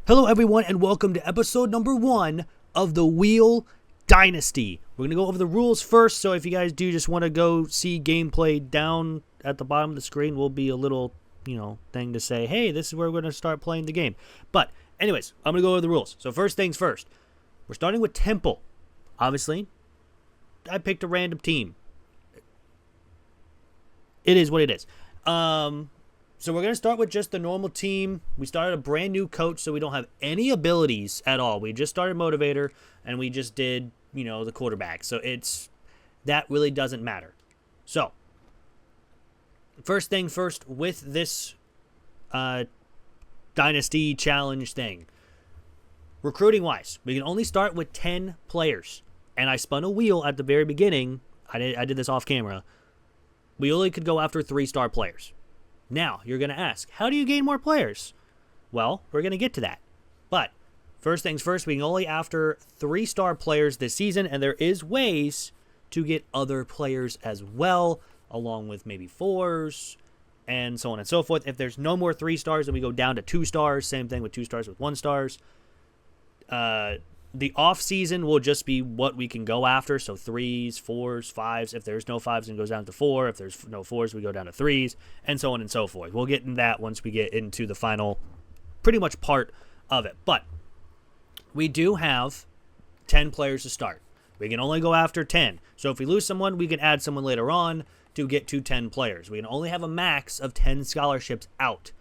Hello, everyone, and welcome to episode number 1 of the Wheel Dynasty. We're going to go over the rules first, so if you guys do just want to go see gameplay down at the bottom of the screen, will be a little, thing to say, hey, this is where we're going to start playing the game. But, anyways, I'm going to go over the rules. So first things first, we're starting with Temple. Obviously, I picked a random team. It is what it is. So we're going to start with just the normal team. We started a brand new coach, so we don't have any abilities at all. We just started motivator, and we just did, the quarterback. So that really doesn't matter. So, first thing first, with this Dynasty Challenge thing. Recruiting-wise, we can only start with 10 players. And I spun a wheel at the very beginning. I did this off camera. We only could go after 3-star players. Now, you're going to ask, how do you gain more players? Well, we're going to get to that. But, first things first, we can only after 3-star players this season, and there is ways to get other players as well, along with maybe 4s, and so on and so forth. If there's no more 3 stars, then we go down to 2 stars. Same thing with 2 stars with 1 stars. The off-season will just be what we can go after, so 3s, 4s, 5s. If there's no 5s, then it goes down to 4. If there's no 4s, we go down to 3s, and so on and so forth. We'll get in that once we get into the final, pretty much part of it. But we do have 10 players to start. We can only go after 10. So if we lose someone, we can add someone later on to get to 10 players. We can only have a max of 10 scholarships out.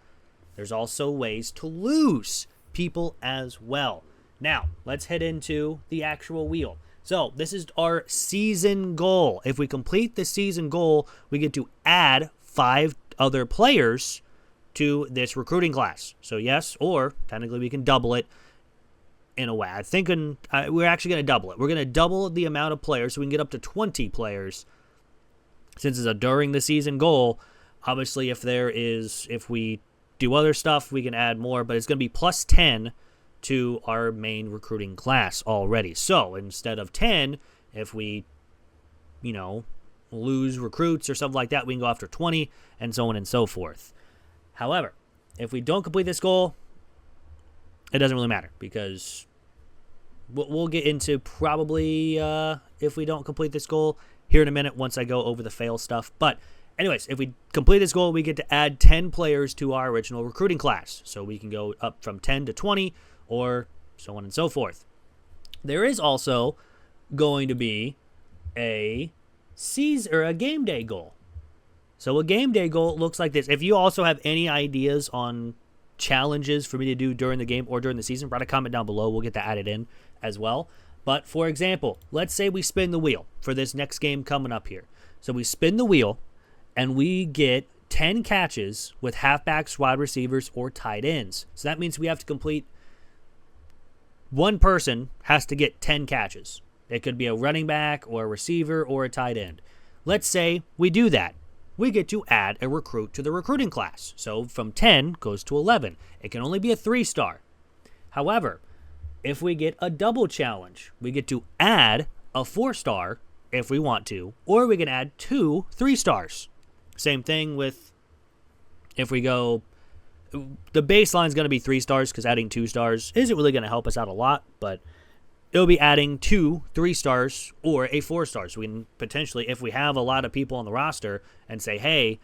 There's also ways to lose people as well. Now, let's head into the actual wheel. So, this is our season goal. If we complete the season goal, we get to add 5 other players to this recruiting class. So, yes, or technically we can double it in a way. I'm thinking we're actually going to double it. We're going to double the amount of players so we can get up to 20 players. Since it's a during the season goal, obviously if we do other stuff, we can add more, but it's going to be plus 10 to our main recruiting class already. So instead of 10, if we, lose recruits or something like that, we can go after 20 and so on and so forth. However, if we don't complete this goal, it doesn't really matter because we'll get into probably if we don't complete this goal here in a minute once I go over the fail stuff. But anyways, if we complete this goal, we get to add 10 players to our original recruiting class. So we can go up from 10 to 20 or so on and so forth. There is also going to be a game day goal. So a game day goal looks like this. If you also have any ideas on challenges for me to do during the game or during the season, write a comment down below. We'll get that added in as well. But for example, let's say we spin the wheel for this next game coming up here. So we spin the wheel and we get 10 catches with halfbacks, wide receivers, or tight ends. So that means we have to complete one person has to get 10 catches. It could be a running back or a receiver or a tight end. Let's say we do that. We get to add a recruit to the recruiting class. So from 10 goes to 11. It can only be a 3-star. However, if we get a double challenge, we get to add a 4-star if we want to, or we can add 2 3-stars. Same thing with if we go. The baseline is going to be 3 stars because adding 2 stars isn't really going to help us out a lot, but it'll be adding 2 3-stars or a 4-star. So we can potentially, if we have a lot of people on the roster and say, hey,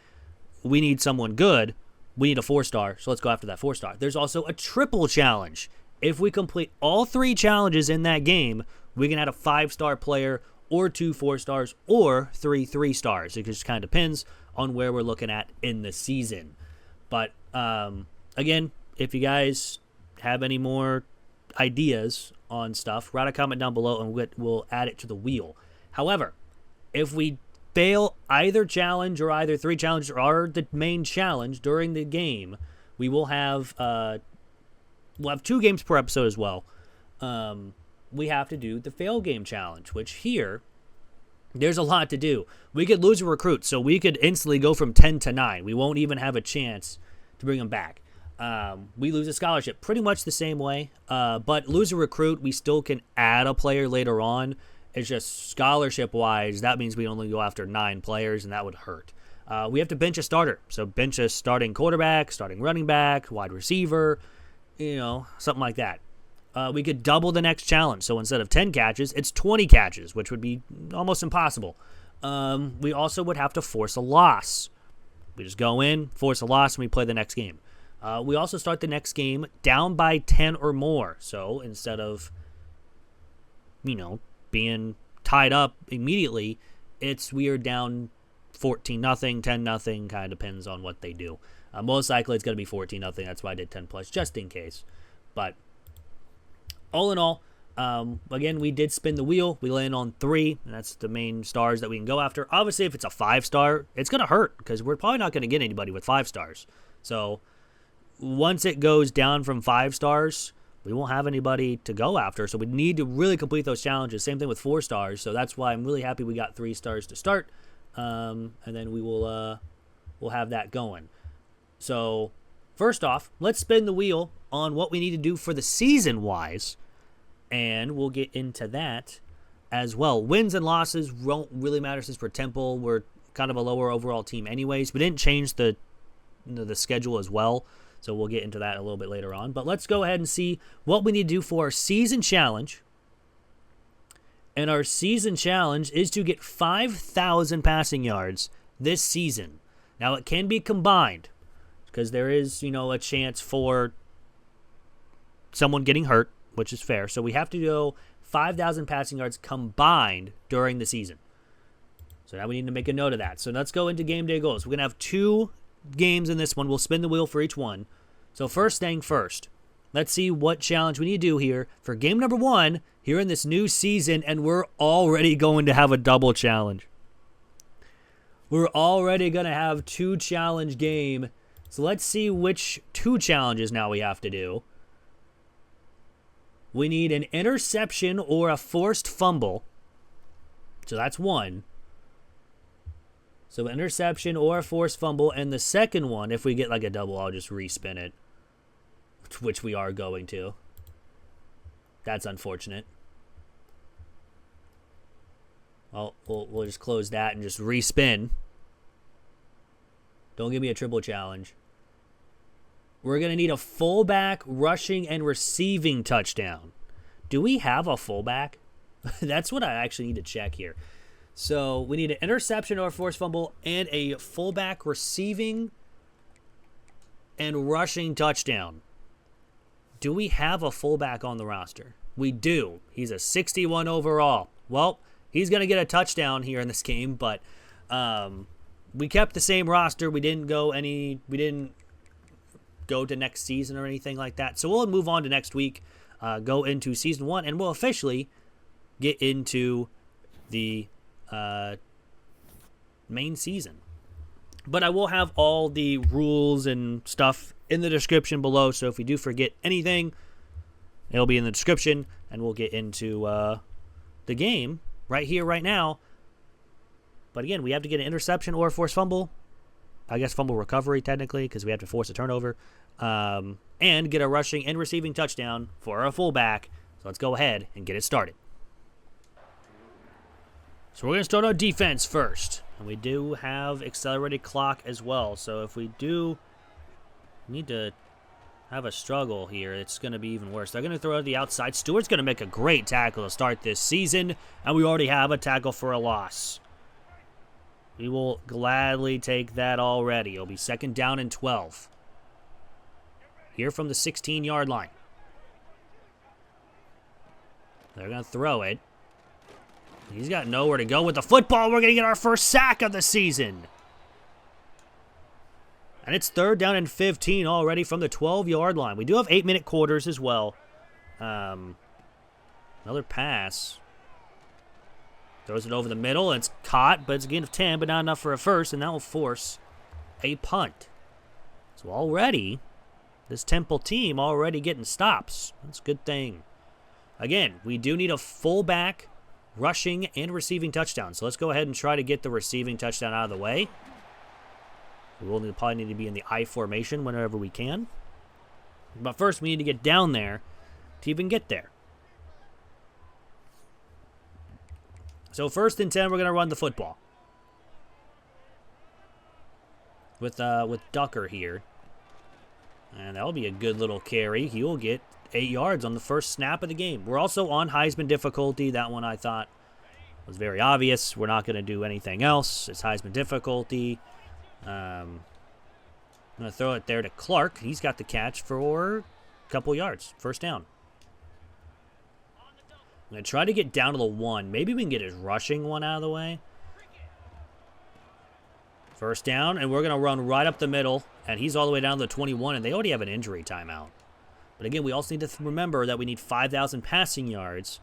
we need someone good, we need a 4-star, so let's go after that 4-star. There's also a triple challenge. If we complete all 3 challenges in that game, we can add a 5-star player or 2 4-stars or 3 3-stars. It just kind of depends on where we're looking at in the season. But again, if you guys have any more ideas on stuff, write a comment down below and we'll add it to the wheel. However, if we fail either challenge or either 3 challenges or the main challenge during the game, we will have 2 games per episode as well. We have to do the fail game challenge, which here there's a lot to do. We could lose a recruit, so we could instantly go from 10 to 9. We won't even have a chance to bring them back. We lose a scholarship pretty much the same way, but lose a recruit, we still can add a player later on. It's just scholarship-wise, that means we only go after 9 players, and that would hurt. We have to bench a starter. So bench a starting quarterback, starting running back, wide receiver, something like that. We could double the next challenge. So instead of 10 catches, it's 20 catches, which would be almost impossible. We also would have to force a loss. We just go in, force a loss, and we play the next game. We also start the next game down by 10 or more. So instead of, being tied up immediately, we are down 14-0, 10-0, kind of depends on what they do. Most likely it's going to be 14-0. That's why I did 10 plus, just in case. But all in all, again, we did spin the wheel. We land on 3, and that's the main stars that we can go after. Obviously, if it's a 5-star, it's going to hurt because we're probably not going to get anybody with 5 stars. So once it goes down from 5 stars, we won't have anybody to go after. So we need to really complete those challenges. Same thing with 4 stars. So that's why I'm really happy we got 3 stars to start, and then we'll have that going. So first off, let's spin the wheel on what we need to do for the season-wise. And we'll get into that as well. Wins and losses won't really matter since we're Temple. We're kind of a lower overall team anyways. We didn't change the schedule as well, so we'll get into that a little bit later on. But let's go ahead and see what we need to do for our season challenge. And our season challenge is to get 5,000 passing yards this season. Now, it can be combined because there is, a chance for someone getting hurt, which is fair. So we have to go 5,000 passing yards combined during the season. So now we need to make a note of that. So let's go into game day goals. We're going to have 2 games in this one. We'll spin the wheel for each one. So first thing first, let's see what challenge we need to do here for game number 1 here in this new season. And we're already going to have a double challenge. We're already going to have 2 challenge game. So let's see which 2 challenges now we have to do. We need an interception or a forced fumble. So that's 1. So interception or a forced fumble. And the second one, if we get like a double, I'll just respin it. Which we are going to. That's unfortunate. Well, we'll just close that and just respin. Don't give me a triple challenge. We're going to need a fullback, rushing, and receiving touchdown. Do we have a fullback? That's what I actually need to check here. So we need an interception or a forced fumble and a fullback, receiving, and rushing touchdown. Do we have a fullback on the roster? We do. He's a 61 overall. Well, he's going to get a touchdown here in this game, but we kept the same roster. We didn't go to next season or anything like that. So we'll move on to next week, go into season 1, and we'll officially get into the main season. But I will have all the rules and stuff in the description below, so if we do forget anything, it'll be in the description, and we'll get into the game right here, right now. But again, we have to get an interception or a forced fumble. I guess fumble recovery, technically, because we have to force a turnover. And get a rushing and receiving touchdown for a fullback. So let's go ahead and get it started. So we're going to start our defense first. And we do have accelerated clock as well. So if we do need to have a struggle here, it's going to be even worse. They're going to throw it the outside. Stewart's going to make a great tackle to start this season. And we already have a tackle for a loss. We will gladly take that already. It'll be 2nd down and 12. Here from the 16-yard line. They're going to throw it. He's got nowhere to go with the football. We're going to get our first sack of the season. And it's 3rd down and 15 already from the 12-yard line. We do have 8-minute quarters as well. Another pass. Throws it over the middle, and it's caught, but it's a gain of 10, but not enough for a first, and that will force a punt. So already, this Temple team already getting stops. That's a good thing. Again, we do need a fullback, rushing, and receiving touchdown. So let's go ahead and try to get the receiving touchdown out of the way. We will probably need to be in the I formation whenever we can. But first, we need to get down there to even get there. So 1st and 10, we're going to run the football. With Ducker here. And that'll be a good little carry. He will get 8 yards on the first snap of the game. We're also on Heisman difficulty. That one I thought was very obvious. We're not going to do anything else. It's Heisman difficulty. I'm going to throw it there to Clark. He's got the catch for a couple yards. First down. I'm going to try to get down to the 1. Maybe we can get his rushing one out of the way. First down, and we're going to run right up the middle, and he's all the way down to the 21, and they already have an injury timeout. But again, we also need to remember that we need 5,000 passing yards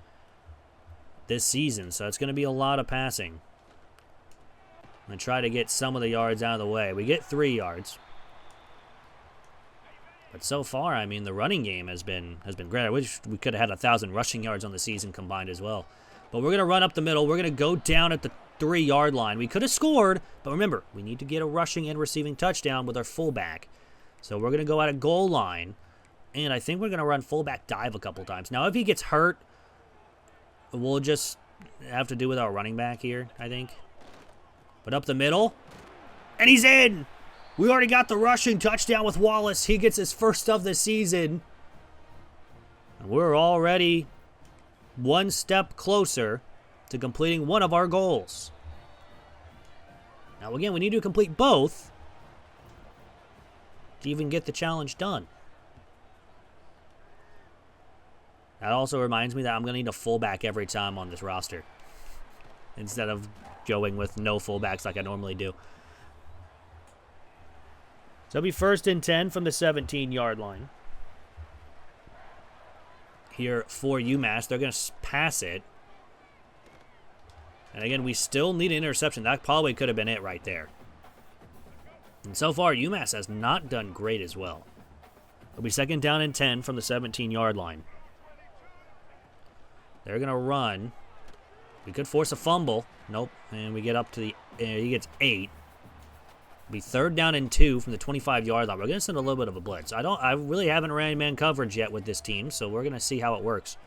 this season, so it's going to be a lot of passing. I'm going to try to get some of the yards out of the way. We get 3 yards. But so far, I mean, the running game has been great. I wish we could have had 1,000 rushing yards on the season combined as well. But we're going to run up the middle. We're going to go down at the 3-yard line. We could have scored, but remember, we need to get a rushing and receiving touchdown with our fullback. So we're going to go at a goal line, and I think we're going to run fullback dive a couple times. Now, if he gets hurt, we'll just have to do with our running back here, I think. But up the middle, and he's in! We already got the rushing touchdown with Wallace. He gets his first of the season. And we're already one step closer to completing one of our goals. Now, again, we need to complete both to even get the challenge done. That also reminds me that I'm going to need a fullback every time on this roster instead of going with no fullbacks like I normally do. So it'll be 1st and 10 from the 17-yard line. Here for UMass, they're going to pass it. And again, we still need an interception. That probably could have been it right there. And so far, UMass has not done great as well. It'll be 2nd down and 10 from the 17-yard line. They're going to run. We could force a fumble. Nope. And we get up to the... he gets 8. It'll be 3rd down and 2 from the 25-yard line. We're going to send a little bit of a blitz. I really haven't ran man coverage yet with this team, so we're going to see how it works.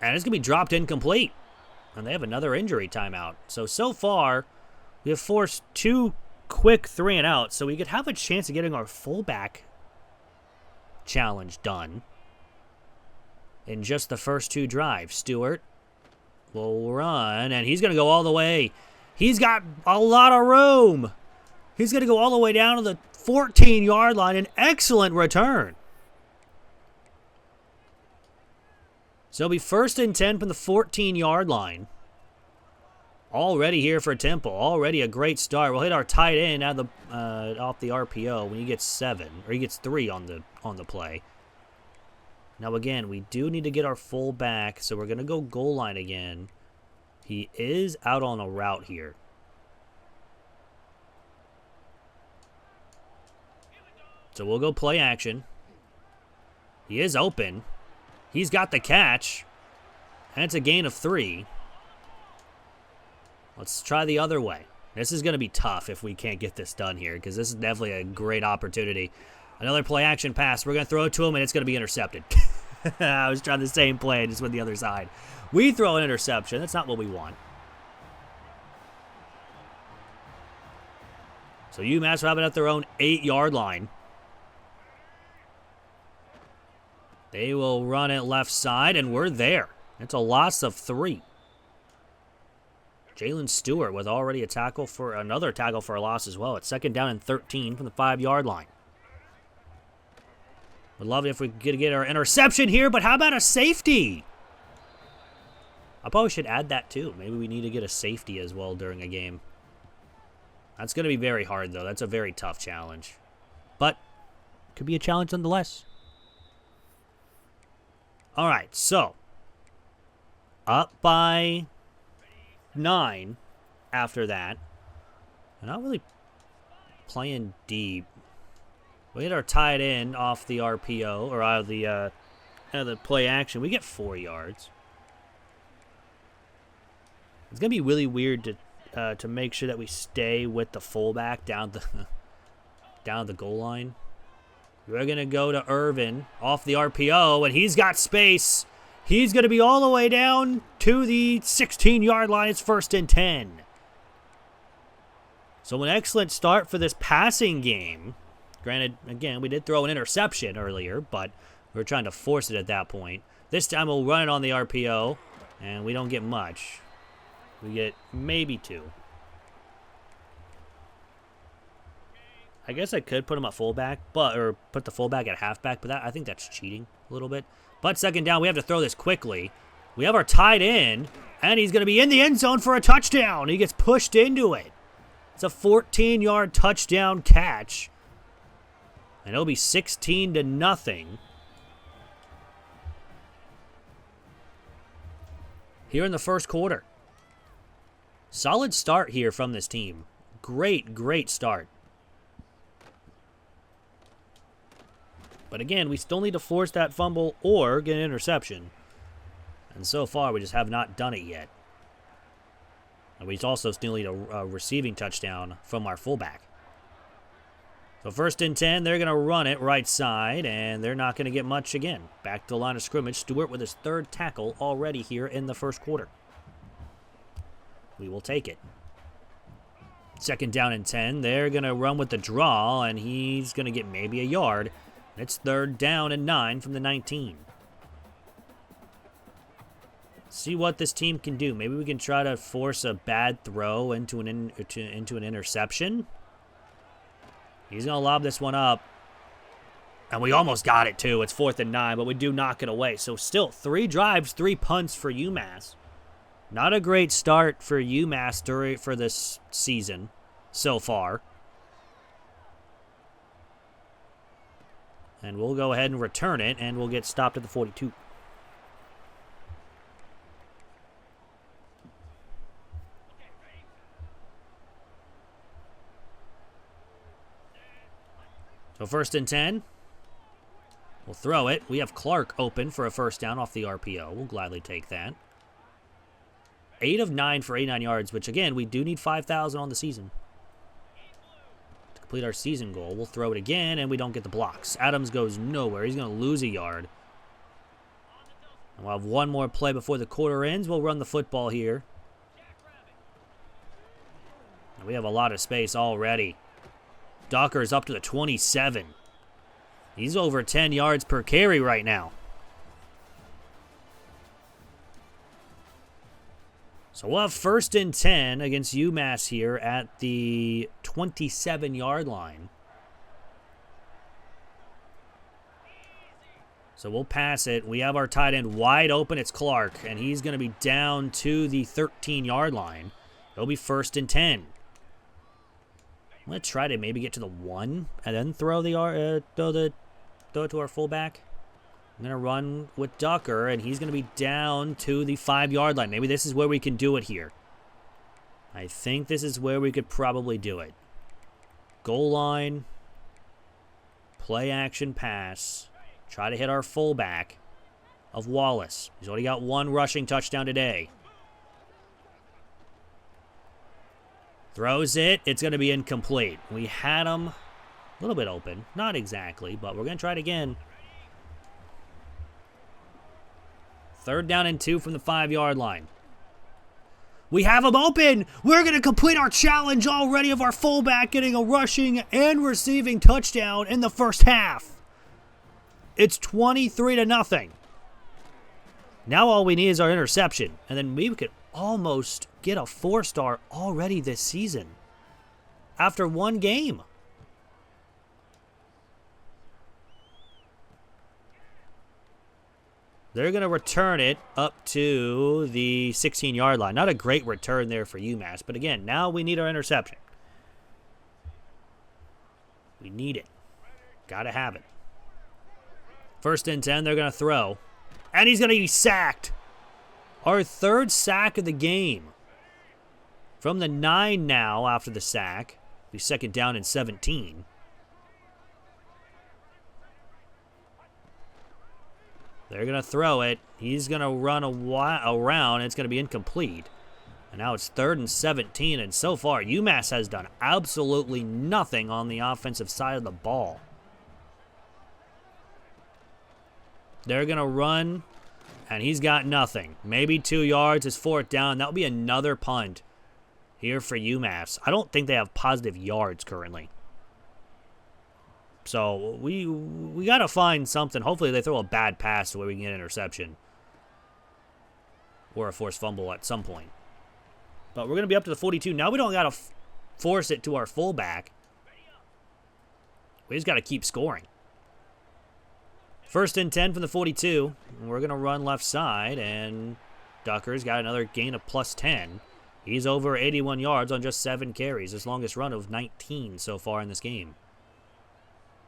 And it's going to be dropped incomplete. And they have another injury timeout. So far, we have forced 2 quick 3-and-outs, so we could have a chance of getting our fullback challenge done in just the first 2 drives. Stewart will run, and he's going to go all the way. He's got a lot of room. He's going to go all the way down to the 14-yard line. An excellent return. So it'll be 1st and 10 from the 14-yard line. Already here for Temple. Already a great start. We'll hit our tight end out of the, off the RPO when he gets 7. Or he gets 3 on the play. Now again, we do need to get our full back. So we're going to go goal line again. He is out on a route here. So we'll go play action. He is open. He's got the catch. And it's a gain of 3. Let's try the other way. This is going to be tough if we can't get this done here, because this is definitely a great opportunity. Another play action pass. We're going to throw it to him, and it's going to be intercepted. I was trying the same play, just with the other side. We throw an interception. That's not what we want. So UMass will have it at their own 8-yard line. They will run it left side, and we're there. It's a loss of 3. Jalen Stewart with already another tackle for a loss as well. It's 2nd down and 13 from the 5-yard line. Would love it if we could get our interception here, but how about a safety? I probably should add that too. Maybe we need to get a safety as well during a game. That's going to be very hard, though. That's a very tough challenge. But it could be a challenge nonetheless. All right, so up by 9 after that. We're not really playing deep. We hit our tight end off the RPO, or out of the play action. We get 4 yards. It's gonna be really weird to make sure that we stay with the fullback down the goal line. We're gonna go to Irvin off the RPO, and he's got space. He's gonna be all the way down to the 16-yard line. It's 1st and 10. So an excellent start for this passing game. Granted, again, we did throw an interception earlier, but we were trying to force it at that point. This time we'll run it on the RPO, and we don't get much. We get maybe 2. I guess I could put him at fullback, or put the fullback at halfback, but I think that's cheating a little bit. But second down, we have to throw this quickly. We have our tight end, and he's going to be in the end zone for a touchdown. He gets pushed into it. It's a 14-yard touchdown catch. And it'll be 16-0. Here in the first quarter. Solid start here from this team. Great start. But again, we still need to force that fumble or get an interception. And so far, we just have not done it yet. And we also still need a receiving touchdown from our fullback. So 1st and 10, they're going to run it right side, and they're not going to get much again. Back to the line of scrimmage. Stewart with his 3rd tackle already here in the first quarter. We will take it. 2nd down and 10, they're going to run with the draw, and he's going to get maybe a yard. It's 3rd down and 9 from the 19. See what this team can do. Maybe we can try to force a bad throw into an interception. He's going to lob this one up. And we almost got it, too. It's 4th and 9, but we do knock it away. So still, 3 drives, 3 punts for UMass. Not a great start for UMass for this season so far. And we'll go ahead and return it, and we'll get stopped at the 42. So 1st and 10. We'll throw it. We have Clark open for a 1st down off the RPO. We'll gladly take that. 8 of 9 for 89 yards, which, again, we do need 5,000 on the season. To complete our season goal, we'll throw it again, and we don't get the blocks. Adams goes nowhere. He's going to lose a yard. And we'll have one more play before the quarter ends. We'll run the football here. And we have a lot of space already. Docker is up to the 27. He's over 10 yards per carry right now. So we'll have 1st and 10 against UMass here at the 27-yard line. So we'll pass it. We have our tight end wide open. It's Clark, and he's going to be down to the 13-yard line. It'll be 1st and 10. Let's try to maybe get to the 1 and then throw it to our fullback. I'm going to run with Ducker, and he's going to be down to the 5-yard line. Maybe this is where we can do it here. I think this is where we could probably do it. Goal line, play action pass, try to hit our fullback of Wallace. He's already got 1 rushing touchdown today. Throws it. It's going to be incomplete. We had him a little bit open. Not exactly, but we're going to try it again. 3rd down and 2 from the 5-yard line. We have him open. We're going to complete our challenge already of our fullback getting a rushing and receiving touchdown in the first half. It's 23-0. Now all we need is our interception, and then we could almost get a 4-star already this season after 1 game. They're going to return it up to the 16-yard line. Not a great return there for UMass, but again, now we need our interception. We need it. Got to have it. 1st and 10, they're going to throw. And he's going to be sacked. Our 3rd sack of the game. From the 9 now after the sack. Be 2nd down and 17. They're going to throw it. He's going to run around, and it's going to be incomplete. And now it's 3rd and 17, and so far, UMass has done absolutely nothing on the offensive side of the ball. They're going to run, and he's got nothing. Maybe 2 yards is 4th down. That'll be another punt here for UMass. I don't think they have positive yards currently. So we got to find something. Hopefully they throw a bad pass to where we can get an interception. Or a forced fumble at some point. But we're going to be up to the 42. Now we don't got to force it to our fullback. We just got to keep scoring. 1st and 10 from the 42. We're going to run left side, and Ducker's got another gain of plus 10. He's over 81 yards on just 7 carries, his longest run of 19 so far in this game.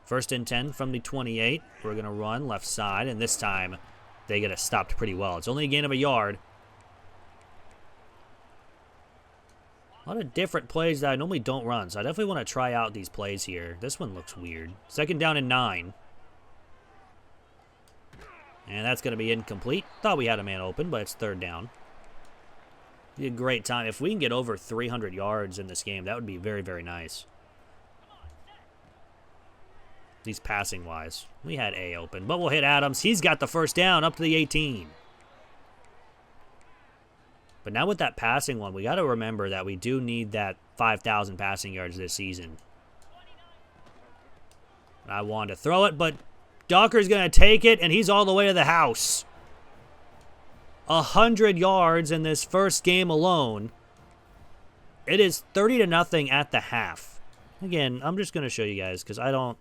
1st and 10 from the 28. We're going to run left side, and this time they get it stopped pretty well. It's only a gain of a yard. A lot of different plays that I normally don't run, so I definitely want to try out these plays here. This one looks weird. 2nd down and 9. And that's going to be incomplete. Thought we had a man open, but it's 3rd down. Be a great time. If we can get over 300 yards in this game, that would be very, very nice. These passing-wise. We had A open, but we'll hit Adams. He's got the 1st down up to the 18. But now with that passing one, we got to remember that we do need that 5,000 passing yards this season. I wanted to throw it, but Docker's going to take it, and he's all the way to the house. 100 yards in this first game alone. It is 30-0 at the half. Again, I'm just going to show you guys because I don't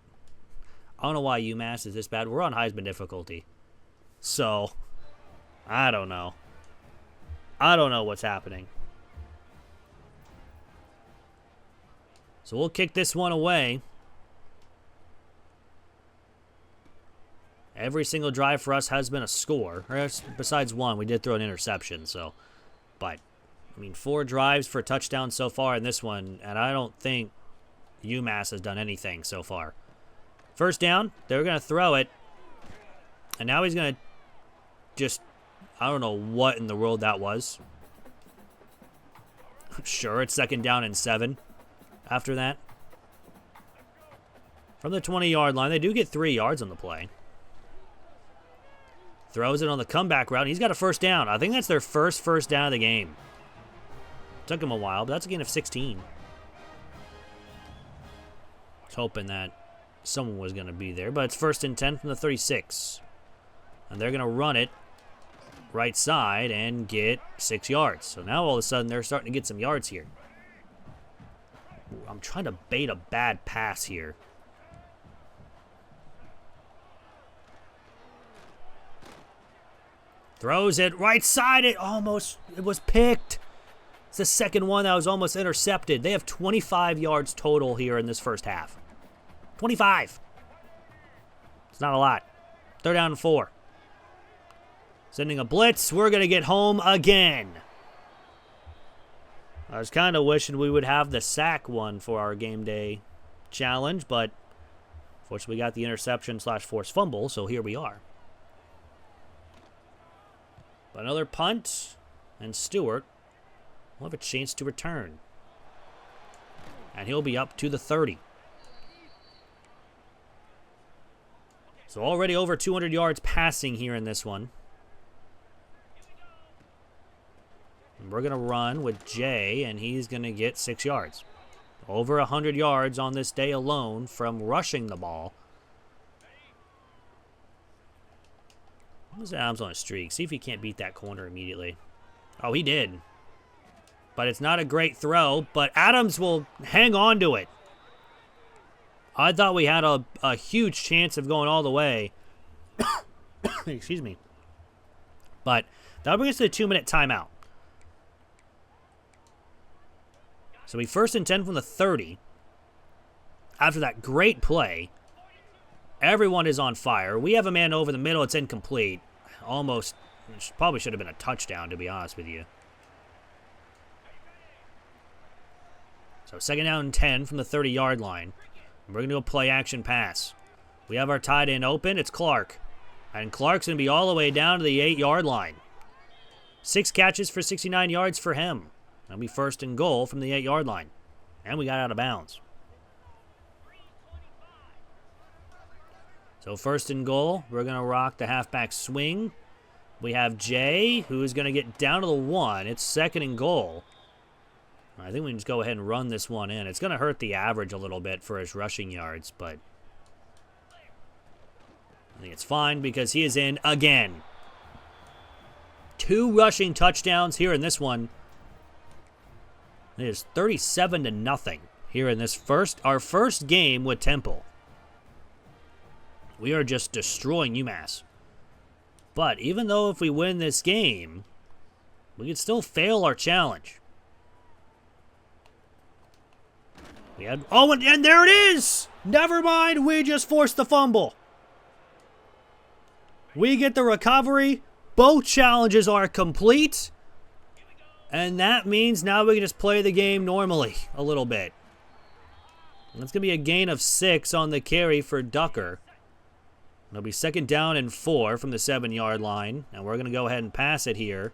know why UMass is this bad. We're on Heisman difficulty. So, I don't know. I don't know what's happening. So we'll kick this one away. Every single drive for us has been a score. Besides one, we did throw an interception. So, but, I mean, 4 drives for a touchdown so far in this one, and I don't think UMass has done anything so far. 1st down, they're going to throw it, and now he's going to just, I don't know what in the world that was. Sure, it's 2nd down and 7 after that. From the 20-yard line, they do get 3 yards on the play. Throws it on the comeback route, and he's got a 1st down. I think that's their first down of the game. Took him a while, but that's a gain of 16. I was hoping that someone was going to be there, but it's 1st and 10 from the 36. And they're going to run it right side and get 6 yards. So now all of a sudden they're starting to get some yards here. I'm trying to bait a bad pass here. Throws it right side. It was picked. It's the second one that was almost intercepted. They have 25 yards total here in this first half. 25. It's not a lot. 3rd down and 4. Sending a blitz. We're going to get home again. I was kind of wishing we would have the sack one for our game day challenge, but fortunately we got the interception / forced fumble, so here we are. But another punt, and Stewart will have a chance to return. And he'll be up to the 30. So already over 200 yards passing here in this one. And we're going to run with Jay, and he's going to get 6 yards. Over 100 yards on this day alone from rushing the ball. Adams on a streak. See if he can't beat that corner immediately. Oh, he did. But it's not a great throw, but Adams will hang on to it. I thought we had a huge chance of going all the way. Excuse me. But that'll bring us to the 2-minute timeout. So we 1st and 10 from the 30. After that great play, everyone is on fire. We have a man over the middle. It's incomplete. Almost, probably should have been a touchdown, to be honest with you. So 2nd down and 10 from the 30-yard line. We're going to do a play-action pass. We have our tight end open. It's Clark. And Clark's going to be all the way down to the 8-yard line. 6 catches for 69 yards for him. That'll be 1st and goal from the 8-yard line. And we got out of bounds. So 1st and goal, we're going to rock the halfback swing. We have Jay, who is going to get down to the 1. It's 2nd and goal. I think we can just go ahead and run this one in. It's going to hurt the average a little bit for his rushing yards, but I think it's fine because he is in again. 2 rushing touchdowns here in this one. It is 37-0 here in this our first game with Temple. We are just destroying UMass. But even though if we win this game, we could still fail our challenge. And there it is! Never mind, we just forced the fumble. We get the recovery. Both challenges are complete. And that means now we can just play the game normally a little bit. That's going to be a gain of 6 on the carry for Ducker. It'll be 2nd down and 4 from the 7-yard line. And we're going to go ahead and pass it here.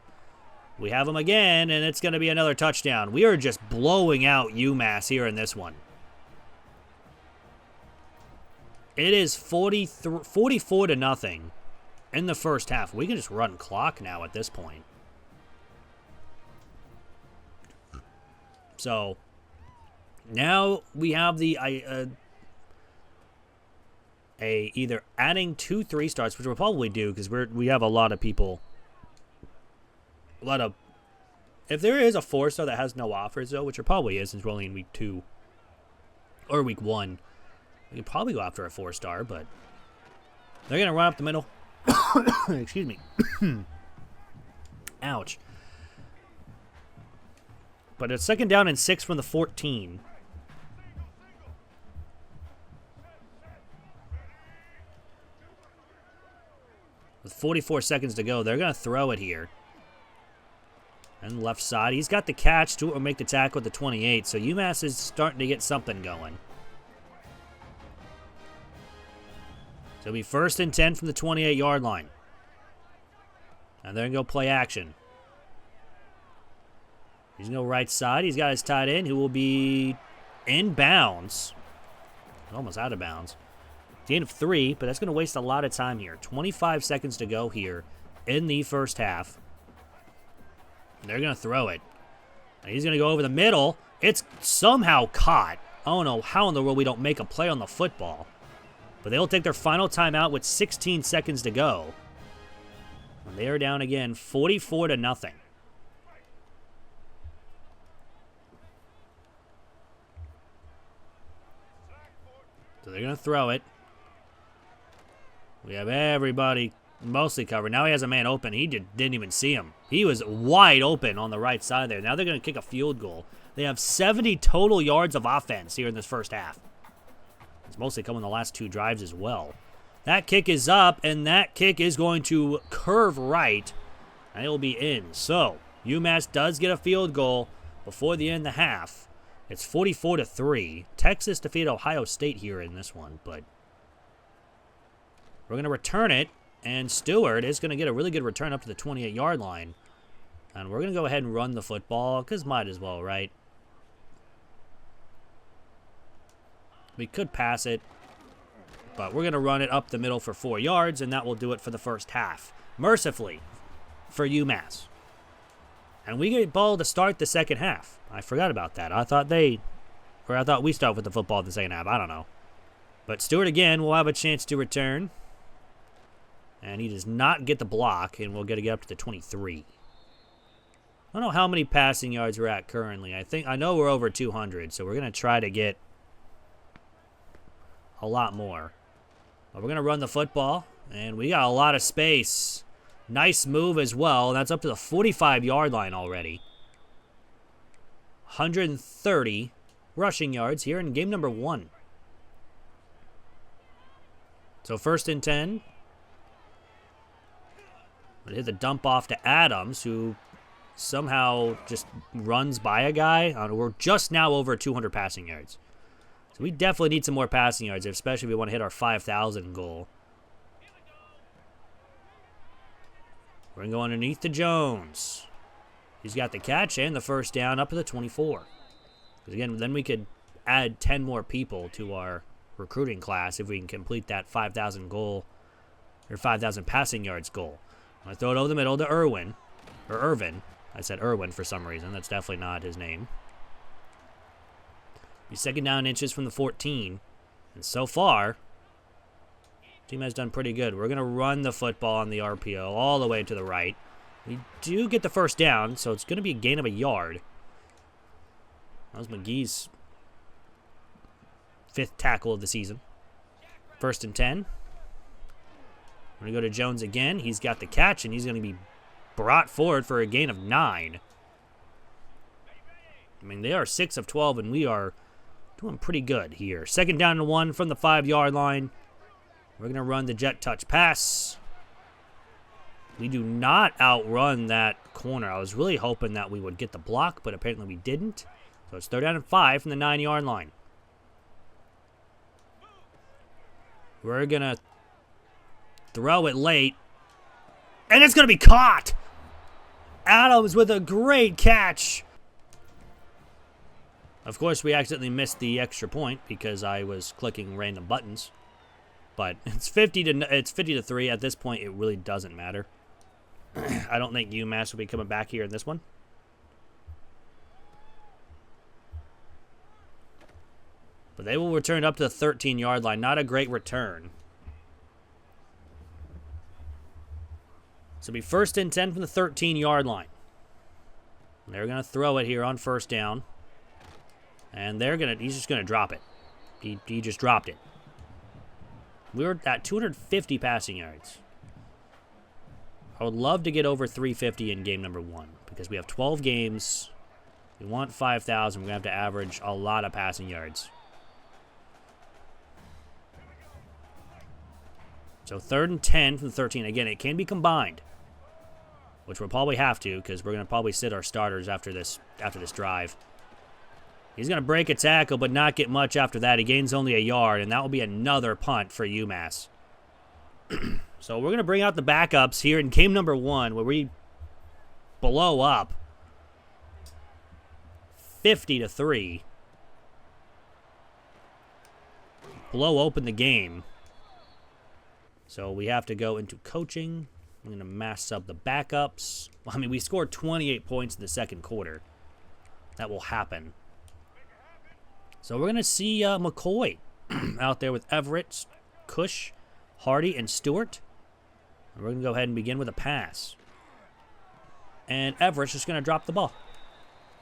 We have him again, and it's going to be another touchdown. We are just blowing out UMass here in this one. It is 44-0 in the first half. We can just run clock now at this point. So now we have the either adding 2 3-stars, which we'll probably do because we have a lot of people. If there is a 4-star that has no offers though, which there probably is since we're only in week 2 or week 1, we could probably go after a 4-star, but they're gonna run up the middle. Excuse me. Ouch. But it's 2nd down and 6 from the 14. With 44 seconds to go, they're going to throw it here. And left side, he's got the catch to make the tackle at the 28, so UMass is starting to get something going. So it'll be 1st and 10 from the 28-yard line. And they're going to go play action. He's going to go right side. He's got his tight end who will be in bounds. Almost out of bounds. Gain of 3, but that's going to waste a lot of time here. 25 seconds to go here in the first half. They're going to throw it. And he's going to go over the middle. It's somehow caught. I don't know how in the world we don't make a play on the football. But they'll take their final timeout with 16 seconds to go. And they are down again, 44-0. So they're going to throw it. We have everybody mostly covered. Now he has a man open. He didn't even see him. He was wide open on the right side there. Now they're going to kick a field goal. They have 70 total yards of offense here in this first half. It's mostly coming the last 2 drives as well. That kick is up, and that kick is going to curve right, and it will be in. So UMass does get a field goal before the end of the half. It's 44-3. Texas defeated Ohio State here in this one, but we're going to return it, and Stewart is going to get a really good return up to the 28-yard line. And we're going to go ahead and run the football, because might as well, right? We could pass it, but we're going to run it up the middle for 4 yards, and that will do it for the first half. Mercifully for UMass. And we get ball to start the second half. I forgot about that. I thought we start with the football in the second half. I don't know. But Stewart again will have a chance to return. And he does not get the block, and we'll get to get up to the 23. I don't know how many passing yards we're at currently. I know we're over 200, so we're going to try to get a lot more. But we're going to run the football, and we got a lot of space. Nice move as well, and that's up to the 45-yard line already. 130 rushing yards here in game number 1. So 1st and 10. But hit the dump off to Adams, who somehow just runs by a guy. We're just now over 200 passing yards. So we definitely need some more passing yards, especially if we want to hit our 5,000 goal. We're going to go underneath to Jones. He's got the catch and the first down up to the 24. Because again, then we could add 10 more people to our recruiting class if we can complete that 5,000 goal or 5,000 passing yards goal. I'm going to throw it over the middle to Irwin. Or Irvin. I said Irwin for some reason. That's definitely not his name. He's 2nd down inches from the 14. And so far, Team has done pretty good. We're going to run the football on the RPO all the way to the right. We do get the first down, so it's going to be a gain of a yard. That was McGee's 5th tackle of the season. 1st and 10. We're going to go to Jones again. He's got the catch, and he's going to be brought forward for a gain of 9. I mean, they are 6 of 12, and we are doing pretty good here. 2nd down and 1 from the 5-yard line. We're going to run the jet touch pass. We do not outrun that corner. I was really hoping that we would get the block, but apparently we didn't. So it's 3rd down and 5 from the 9-yard line. We're going to throw it late. And it's going to be caught. Adams with a great catch. Of course, we accidentally missed the extra point because I was clicking random buttons. But it's 50 to 3. At this point, it really doesn't matter. I don't think UMass will be coming back here in this one. But they will return up to the 13-yard line. Not a great return. So it'll be 1st and 10 from the 13-yard line. They're going to throw it here on 1st down. And he's just going to drop it. He just dropped it. We're at 250 passing yards. I would love to get over 350 in game number 1 because we have 12 games. We want 5,000. We're going to have to average a lot of passing yards. So 3rd and 10 from the 13. Again, it can be combined, which we'll probably have to because we're going to probably sit our starters after this drive. He's going to break a tackle, but not get much after that. He gains only a yard, and that will be another punt for UMass. So we're going to bring out the backups here in game number 1, where we blow up 50 to 3. Blow open the game. So we have to go into coaching. I'm going to mass sub the backups. I mean, we scored 28 points in the 2nd quarter. That will happen. So we're going to see McCoy out there with Everett, Cush, Hardy, and Stewart. And we're going to go ahead and begin with a pass. And Everett's just going to drop the ball.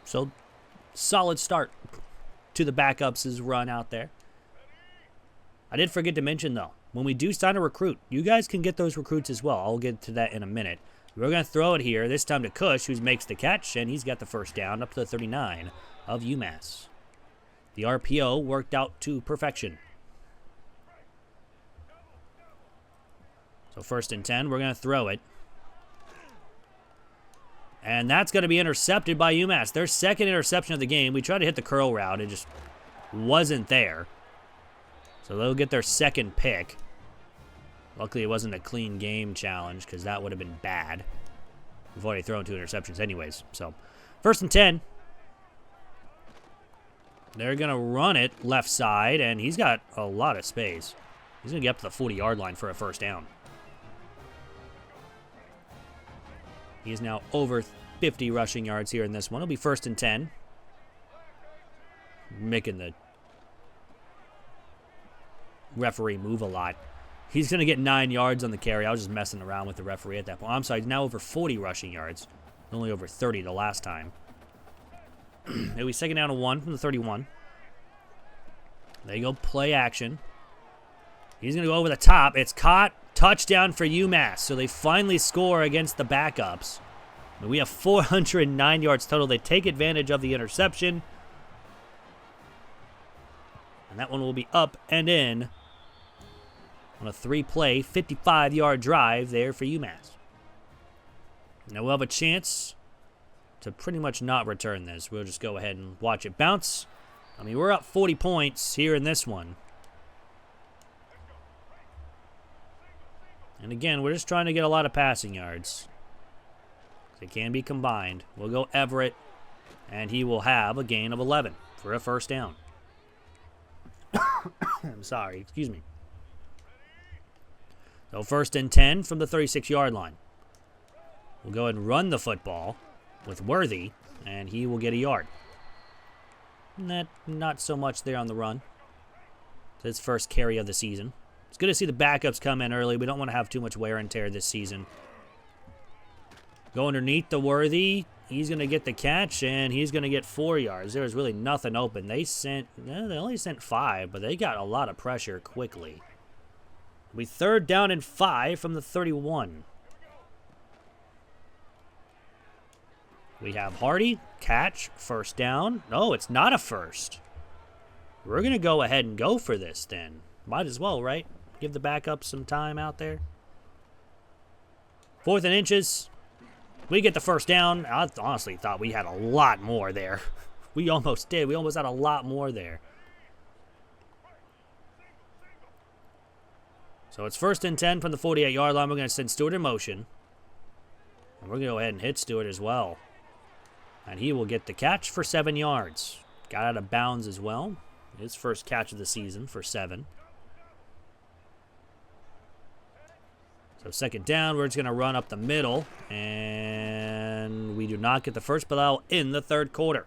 So, solid start to the backups' run out there. I did forget to mention, though, when we do sign a recruit, you guys can get those recruits as well. I'll get to that in a minute. We're going to throw it here, this time to Cush, who makes the catch, and he's got the 1st down up to the 39 of UMass. The RPO worked out to perfection. So 1st and 10, we're going to throw it. And that's going to be intercepted by UMass. Their 2nd interception of the game. We tried to hit the curl route. It just wasn't there. So they'll get their 2nd pick. Luckily, it wasn't a clean game challenge because that would have been bad. We've already thrown 2 interceptions anyways. So 1st and 10. They're going to run it left side, and he's got a lot of space. He's going to get up to the 40-yard line for a 1st down. He is now over 50 rushing yards here in this one. It'll be 1st and 10. Making the referee move a lot. He's going to get 9 yards on the carry. I was just messing around with the referee at that point. I'm sorry, he's now over 40 rushing yards. Only over 30 the last time. It'll be 2nd down and 1 from the 31. There you go, play action. He's going to go over the top. It's caught. Touchdown for UMass. So they finally score against the backups. We have 409 yards total. They take advantage of the interception. And that one will be up and in on a 3-play, 55-yard drive there for UMass. Now we'll have a chance to pretty much not return this. We'll just go ahead and watch it bounce. I mean, we're up 40 points here in this one. And again, we're just trying to get a lot of passing yards. They can be combined. We'll go Everett, and he will have a gain of 11 for a 1st down. I'm sorry, excuse me. So 1st and 10 from the 36-yard line. We'll go ahead and run the football with Worthy, and he will get a yard. Not so much there on the run. His 1st carry of the season. It's good to see the backups come in early. We don't want to have too much wear and tear this season. Go underneath the Worthy. He's going to get the catch, and he's going to get 4 yards. There was really nothing open. They only sent 5, but they got a lot of pressure quickly. We 3rd down and 5 from the 31. We have Hardy, catch, first down. No, it's not a first. We're going to go ahead and go for this then. Might as well, right? Give the backup some time out there. 4th and inches. We get the first down. I honestly thought we had a lot more there. We almost did. We almost had a lot more there. So it's 1st and 10 from the 48-yard line. We're going to send Stewart in motion. And we're going to go ahead and hit Stewart as well. And he will get the catch for 7 yards. Got out of bounds as well. His first catch of the season for 7. So 2nd down, we're just going to run up the middle, and we do not get the first ball in the 3rd quarter.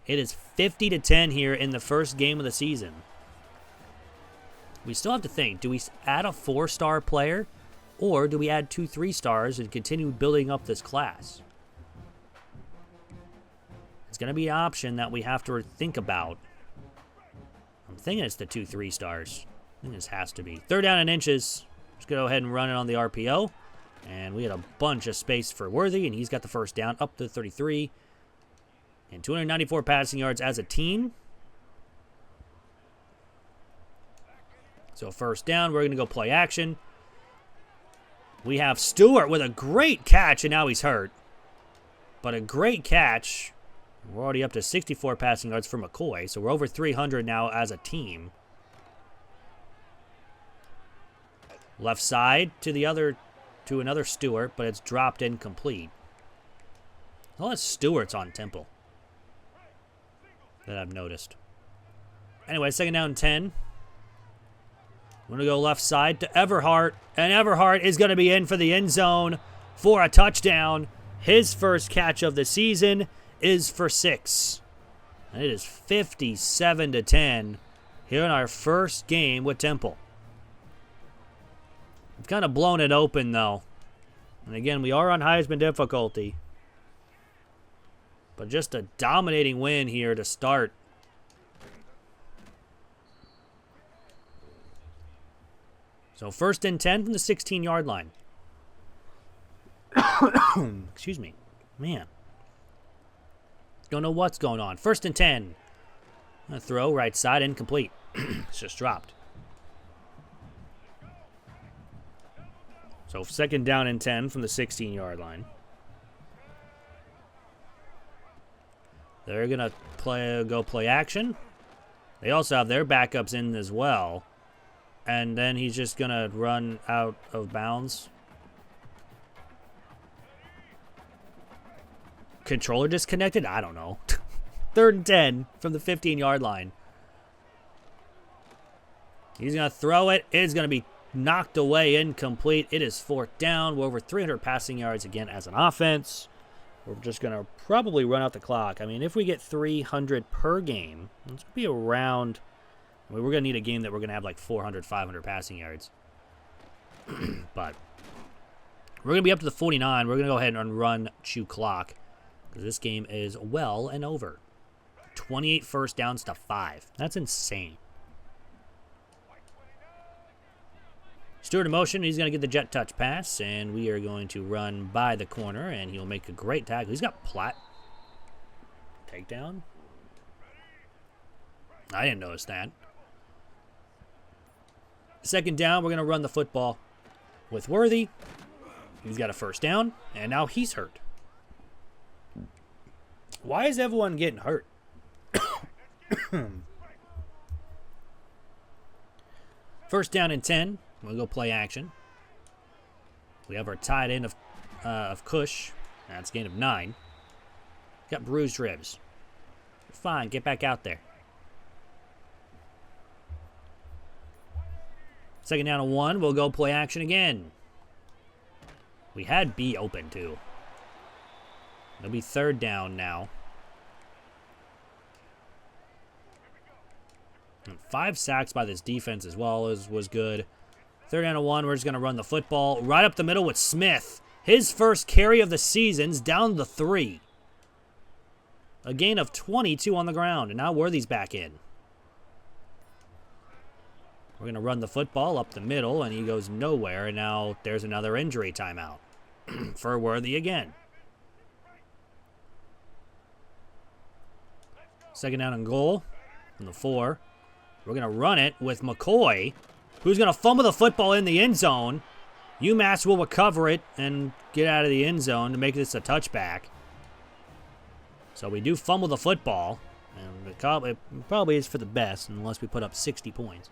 It is 50-10 here in the first game of the season. We still have to think, do we add a 4-star player, or do we add 2 3-stars and continue building up this class? It's going to be an option that we have to think about. I'm thinking it's the 2 3-stars. I think this has to be. 3rd down and inches. Just go ahead and run it on the RPO. And we had a bunch of space for Worthy, and he's got the first down up to 33. And 294 passing yards as a team. So 1st down, we're going to go play action. We have Stewart with a great catch, and now he's hurt. But a great catch. We're already up to 64 passing yards for McCoy, so we're over 300 now as a team. Left side to another Stewart, but it's dropped incomplete. A lot of Stewarts on Temple that I've noticed. Anyway, 2nd down and 10. We're going to go left side to Everhart, and Everhart is going to be in for the end zone for a touchdown. His first catch of the season is for 6. And it is 57-10 here in our first game with Temple. We've kind of blown it open, though. And again, we are on Heisman difficulty. But just a dominating win here to start. So 1st and 10 from the 16-yard line. Excuse me. Man. Don't know what's going on. 1st and 10. A throw right side, incomplete. It's just dropped. So 2nd down and 10 from the 16-yard line. They're going to go play action. They also have their backups in as well. And then he's just going to run out of bounds. Controller disconnected? I don't know. 3rd and 10 from the 15-yard line. He's going to throw it. It's going to be knocked away, incomplete. It is 4th down. We're over 300 passing yards again as an offense. We're just going to probably run out the clock. I mean, if we get 300 per game, it's going to be around... I mean, we're going to need a game that we're going to have like 400, 500 passing yards. But we're going to be up to the 49. We're going to go ahead and run chew clock because this game is well and over. 28 first downs to 5. That's insane. Stewart in motion. He's going to get the jet touch pass, and we are going to run by the corner, and he'll make a great tackle. He's got Platt. Takedown? I didn't notice that. 2nd down, we're going to run the football with Worthy. He's got a first down, and now he's hurt. Why is everyone getting hurt? 1st down and 10. We'll go play action. We have our tight end of Cush. That's a gain of 9. Got bruised ribs. Fine, get back out there. 2nd down and 1. We'll go play action again. We had B open, too. It'll be 3rd down now. And 5 sacks by this defense as well was good. 3rd down and 1. We're just going to run the football right up the middle with Smith. His first carry of the season's down the 3. A gain of 22 on the ground, and now Worthy's back in. We're going to run the football up the middle, and he goes nowhere, and now there's another injury timeout for Worthy again. 2nd down and goal from the 4. We're going to run it with McCoy, who's going to fumble the football in the end zone. UMass will recover it and get out of the end zone to make this a touchback. So we do fumble the football, and it probably is for the best unless we put up 60 points.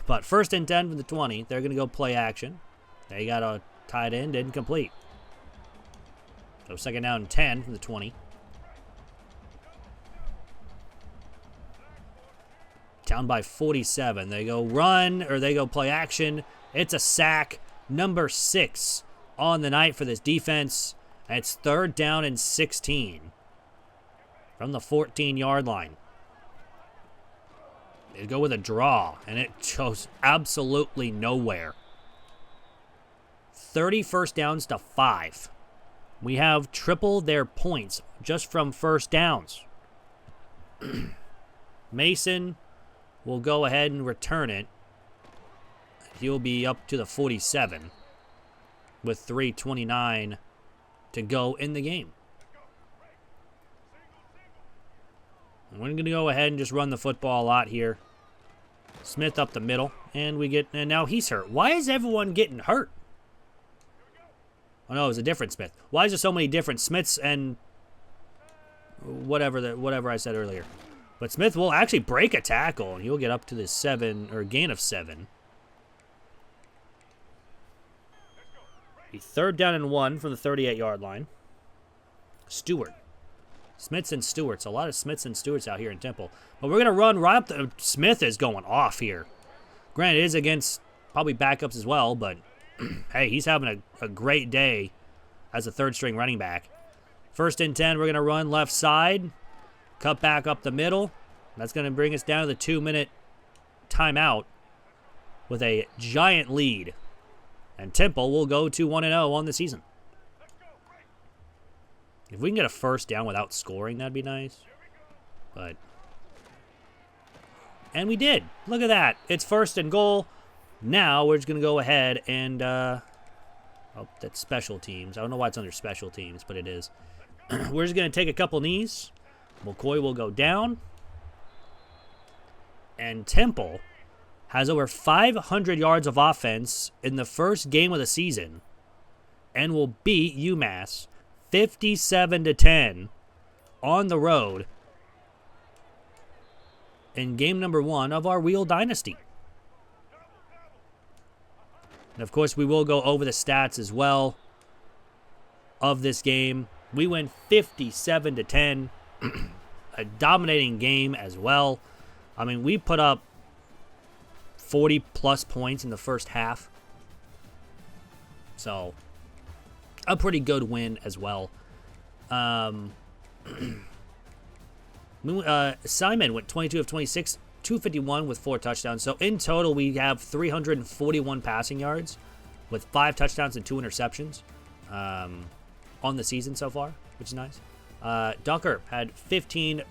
But 1st and 10 from the 20. They're going to go play action. They got a tight end, didn't complete. So 2nd down and 10 from the 20. Down by 47. They go run, or they go play action. It's a sack. Number 6 on the night for this defense. And it's 3rd down and 16 from the 14-yard line. They go with a draw, and it goes absolutely nowhere. 30 first downs to 5. We have triple their points just from first downs. Mason will go ahead and return it. He'll be up to the 47 with 3:29 to go in the game. We're going to go ahead and just run the football a lot here. Smith up the middle, and now he's hurt. Why is everyone getting hurt? Oh no, it was a different Smith. Why is there so many different Smiths and whatever I said earlier? But Smith will actually break a tackle, and he'll get up to the 7 or gain of 7. A 3rd down and 1 from the 38-yard line. Stewart. Smiths and Stewarts. A lot of Smiths and Stewarts out here in Temple. But we're going to run right up the... Smith is going off here. Granted, it is against probably backups as well, but hey, he's having a great day as a 3rd-string running back. 1st and 10, we're going to run left side. Cut back up the middle. That's going to bring us down to the 2-minute timeout with a giant lead. And Temple will go to 1-0 on the season. If we can get a 1st down without scoring, that'd be nice. And we did. Look at that. It's 1st and goal. Now we're just going to go ahead and... oh, that's special teams. I don't know why it's under special teams, but it is. We're just going to take a couple knees. McCoy will go down. And Temple has over 500 yards of offense in the first game of the season and will beat UMass 57-10 on the road in game number 1 of our Wheel Dynasty. And of course, we will go over the stats as well of this game. We win 57-10, a dominating game as well. I mean, we put up 40-plus points in the first half. So, a pretty good win as well. Simon went 22 of 26, 251 with 4 touchdowns. So, in total, we have 341 passing yards with 5 touchdowns and 2 interceptions on the season so far, which is nice. Ducker had 15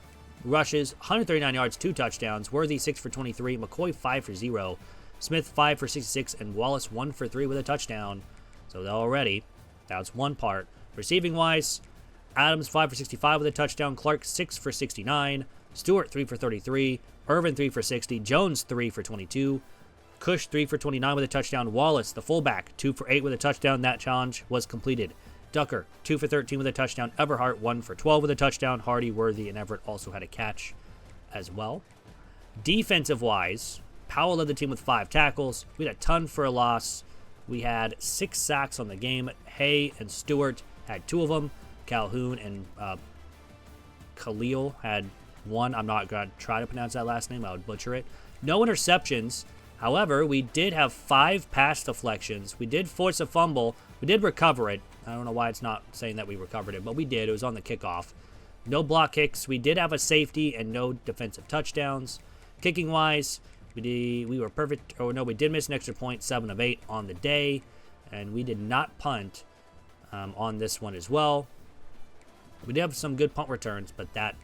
rushes, 139 yards, 2 touchdowns. Worthy 6 for 23. McCoy 5 for 0. Smith 5 for 66. And Wallace 1 for 3 with a touchdown. So already, that's one part. Receiving wise, Adams 5 for 65 with a touchdown. Clark 6 for 69. Stewart 3 for 33. Irvin 3 for 60. Jones 3 for 22. Cush 3 for 29 with a touchdown. Wallace, the fullback, 2 for 8 with a touchdown. That challenge was completed. Ducker, 2 for 13 with a touchdown. Everhart, 1 for 12 with a touchdown. Hardy, Worthy, and Everett also had a catch as well. Defensive-wise, Powell led the team with 5 tackles. We had a ton for a loss. We had 6 sacks on the game. Hay and Stewart had 2 of them. Calhoun and Khalil had 1. I'm not going to try to pronounce that last name. I would butcher it. No interceptions. However, we did have 5 pass deflections. We did force a fumble. We did recover it. I don't know why it's not saying that we recovered it, but we did. It was on the kickoff. No block kicks. We did have a safety and no defensive touchdowns. Kicking-wise, we were perfect. Oh, no, we did miss an extra point, 7 of 8 on the day. And we did not punt on this one as well. We did have some good punt returns, but that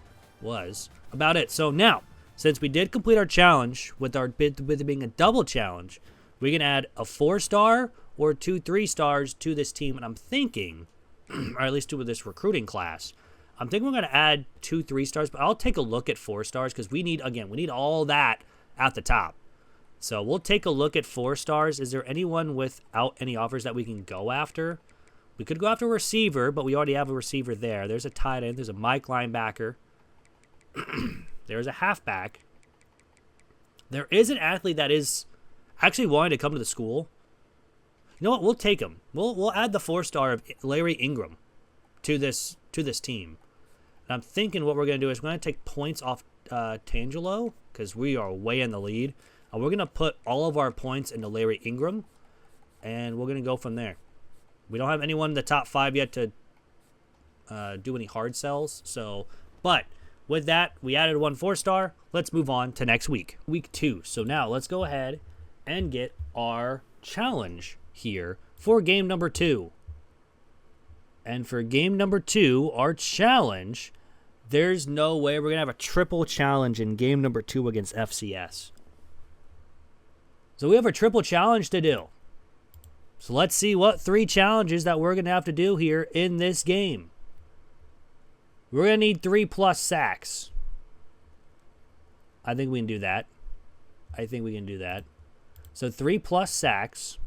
was about it. So now, since we did complete our challenge with it being a double challenge, we can add a 4-star or 2 3-stars to this team. And I'm thinking, or at least to this recruiting class, I'm thinking we're going to add 2 3-stars, but I'll take a look at 4 stars because we need all that at the top. So we'll take a look at 4 stars. Is there anyone without any offers that we can go after? We could go after a receiver, but we already have a receiver there. There's a tight end. There's a Mike linebacker. There's a halfback. There is an athlete that is actually wanting to come to the school. You know what? We'll take him. We'll add the 4-star of Larry Ingram to this team. And I'm thinking what we're going to do is we're going to take points off Tangelo because we are way in the lead. And we're going to put all of our points into Larry Ingram, and we're going to go from there. We don't have anyone in the top 5 yet to do any hard sells. But with that, we added 1 4-star. Let's move on to next week. Week 2. So now let's go ahead and get our challenge here for game number 2. And for game number 2, our challenge, there's no way we're going to have a triple challenge in game number 2 against FCS. So we have a triple challenge to do. So let's see what 3 challenges that we're going to have to do here in this game. We're going to need 3+ sacks. I think we can do that. So 3+ sacks.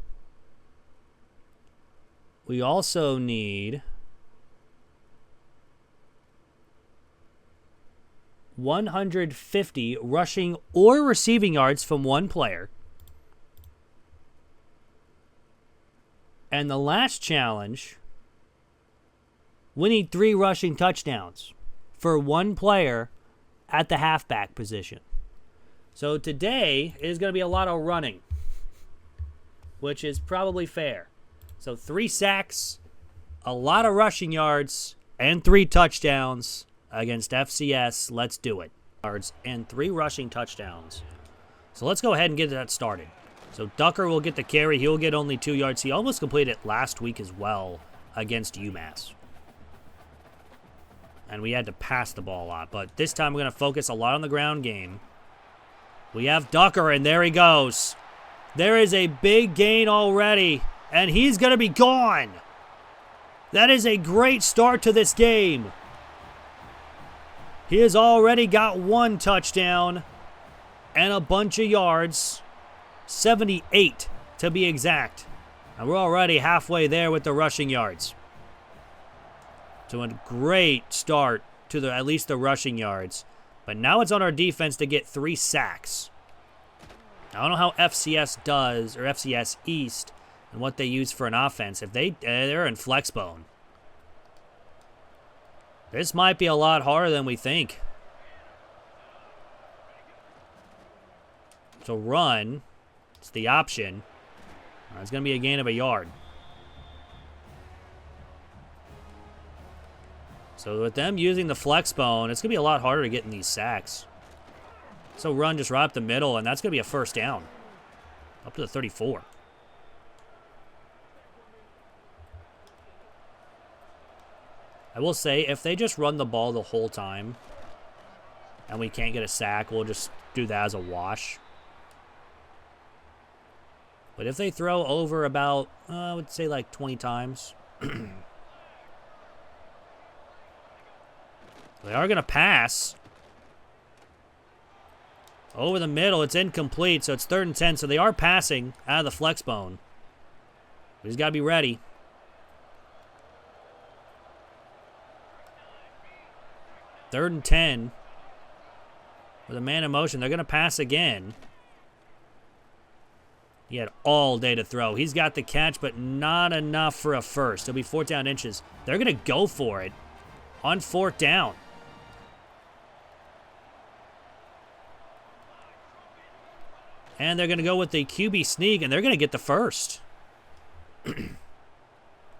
We also need 150 rushing or receiving yards from 1 player. And the last challenge, we need 3 rushing touchdowns for 1 player at the halfback position. So today is going to be a lot of running, which is probably fair. So 3 sacks, a lot of rushing yards, and 3 touchdowns against FCS. Let's do it. Yards and 3 rushing touchdowns. So let's go ahead and get that started. So Ducker will get the carry. He'll get only 2 yards. He almost completed it last week as well against UMass. And we had to pass the ball a lot. But this time we're going to focus a lot on the ground game. We have Ducker, and there he goes. There is a big gain already, and he's going to be gone. That is a great start to this game. He has already got 1 touchdown and a bunch of yards. 78 to be exact. And we're already halfway there with the rushing yards. So a great start to at least the rushing yards. But now it's on our defense to get 3 sacks. I don't know how FCS does, or FCS East, and what they use for an offense. If they're in flexbone. This might be a lot harder than we think. So run. It's the option. It's going to be a gain of a yard. So with them using the flex bone, it's going to be a lot harder to get in these sacks. So run just right up the middle, and that's going to be a first down. Up to the 34. I will say, if they just run the ball the whole time, and we can't get a sack, we'll just do that as a wash. But if they throw over about, I would say like 20 times. They are going to pass. Over the middle, it's incomplete, so it's 3rd and 10. So they are passing out of the flex bone. We just got to be ready. Third and 10. With a man in motion, they're going to pass again. He had all day to throw. He's got the catch, but not enough for a first. It'll be 4th down inches. They're going to go for it on 4th down. And they're going to go with the QB sneak, and they're going to get the first.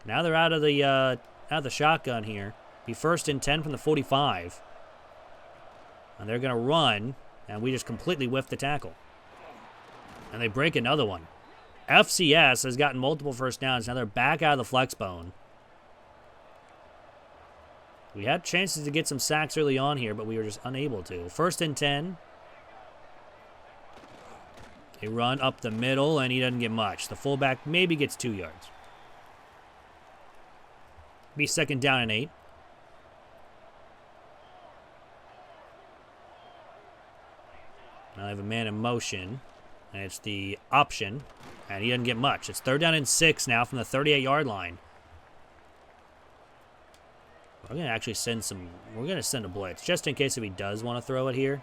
Now they're out of the shotgun here. Be 1st and 10 from the 45. And they're going to run. And we just completely whiffed the tackle. And they break another one. FCS has gotten multiple first downs. Now they're back out of the flex bone. We had chances to get some sacks early on here, but we were just unable to. 1st and 10. They run up the middle, and he doesn't get much. The fullback maybe gets 2 yards. Be 2nd down and 8. Now I have a man in motion, and it's the option, and he doesn't get much. It's 3rd down and 6 now from the 38-yard line. We're going to actually send some... We're going to send a blitz, just in case if he does want to throw it here.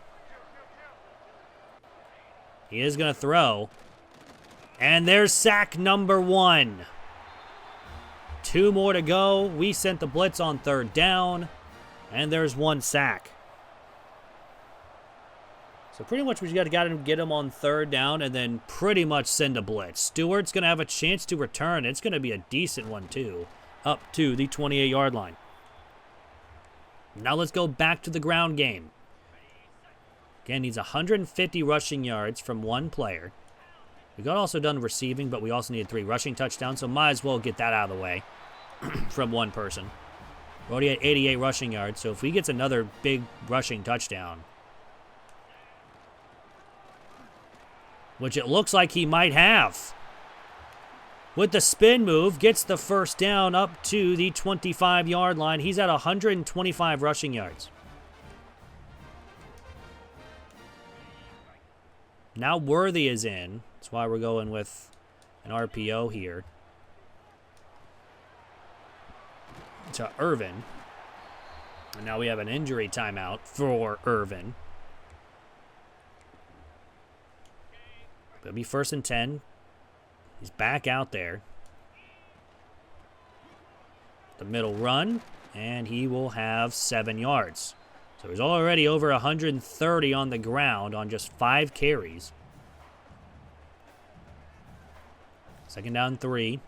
He is going to throw. And there's sack number 1. 2 more to go. We sent the blitz on 3rd down. And there's 1 sack. So pretty much we got to get him on 3rd down and then pretty much send a blitz. Stewart's going to have a chance to return. It's going to be a decent one, too. Up to the 28-yard line. Now let's go back to the ground game. Again, needs 150 rushing yards from 1 player. We got also done receiving, but we also needed 3 rushing touchdowns, so might as well get that out of the way from 1 person. We're already at 88 rushing yards, so if he gets another big rushing touchdown, which it looks like he might have, with the spin move, gets the 1st down up to the 25-yard line. He's at 125 rushing yards. Now Worthy is in. That's why we're going with an RPO here. To Irvin. And now we have an injury timeout for Irvin. It'll be 1st and 10. He's back out there. The middle run, and he will have 7 yards. So he's already over 130 on the ground on just 5 carries. 2nd down 3.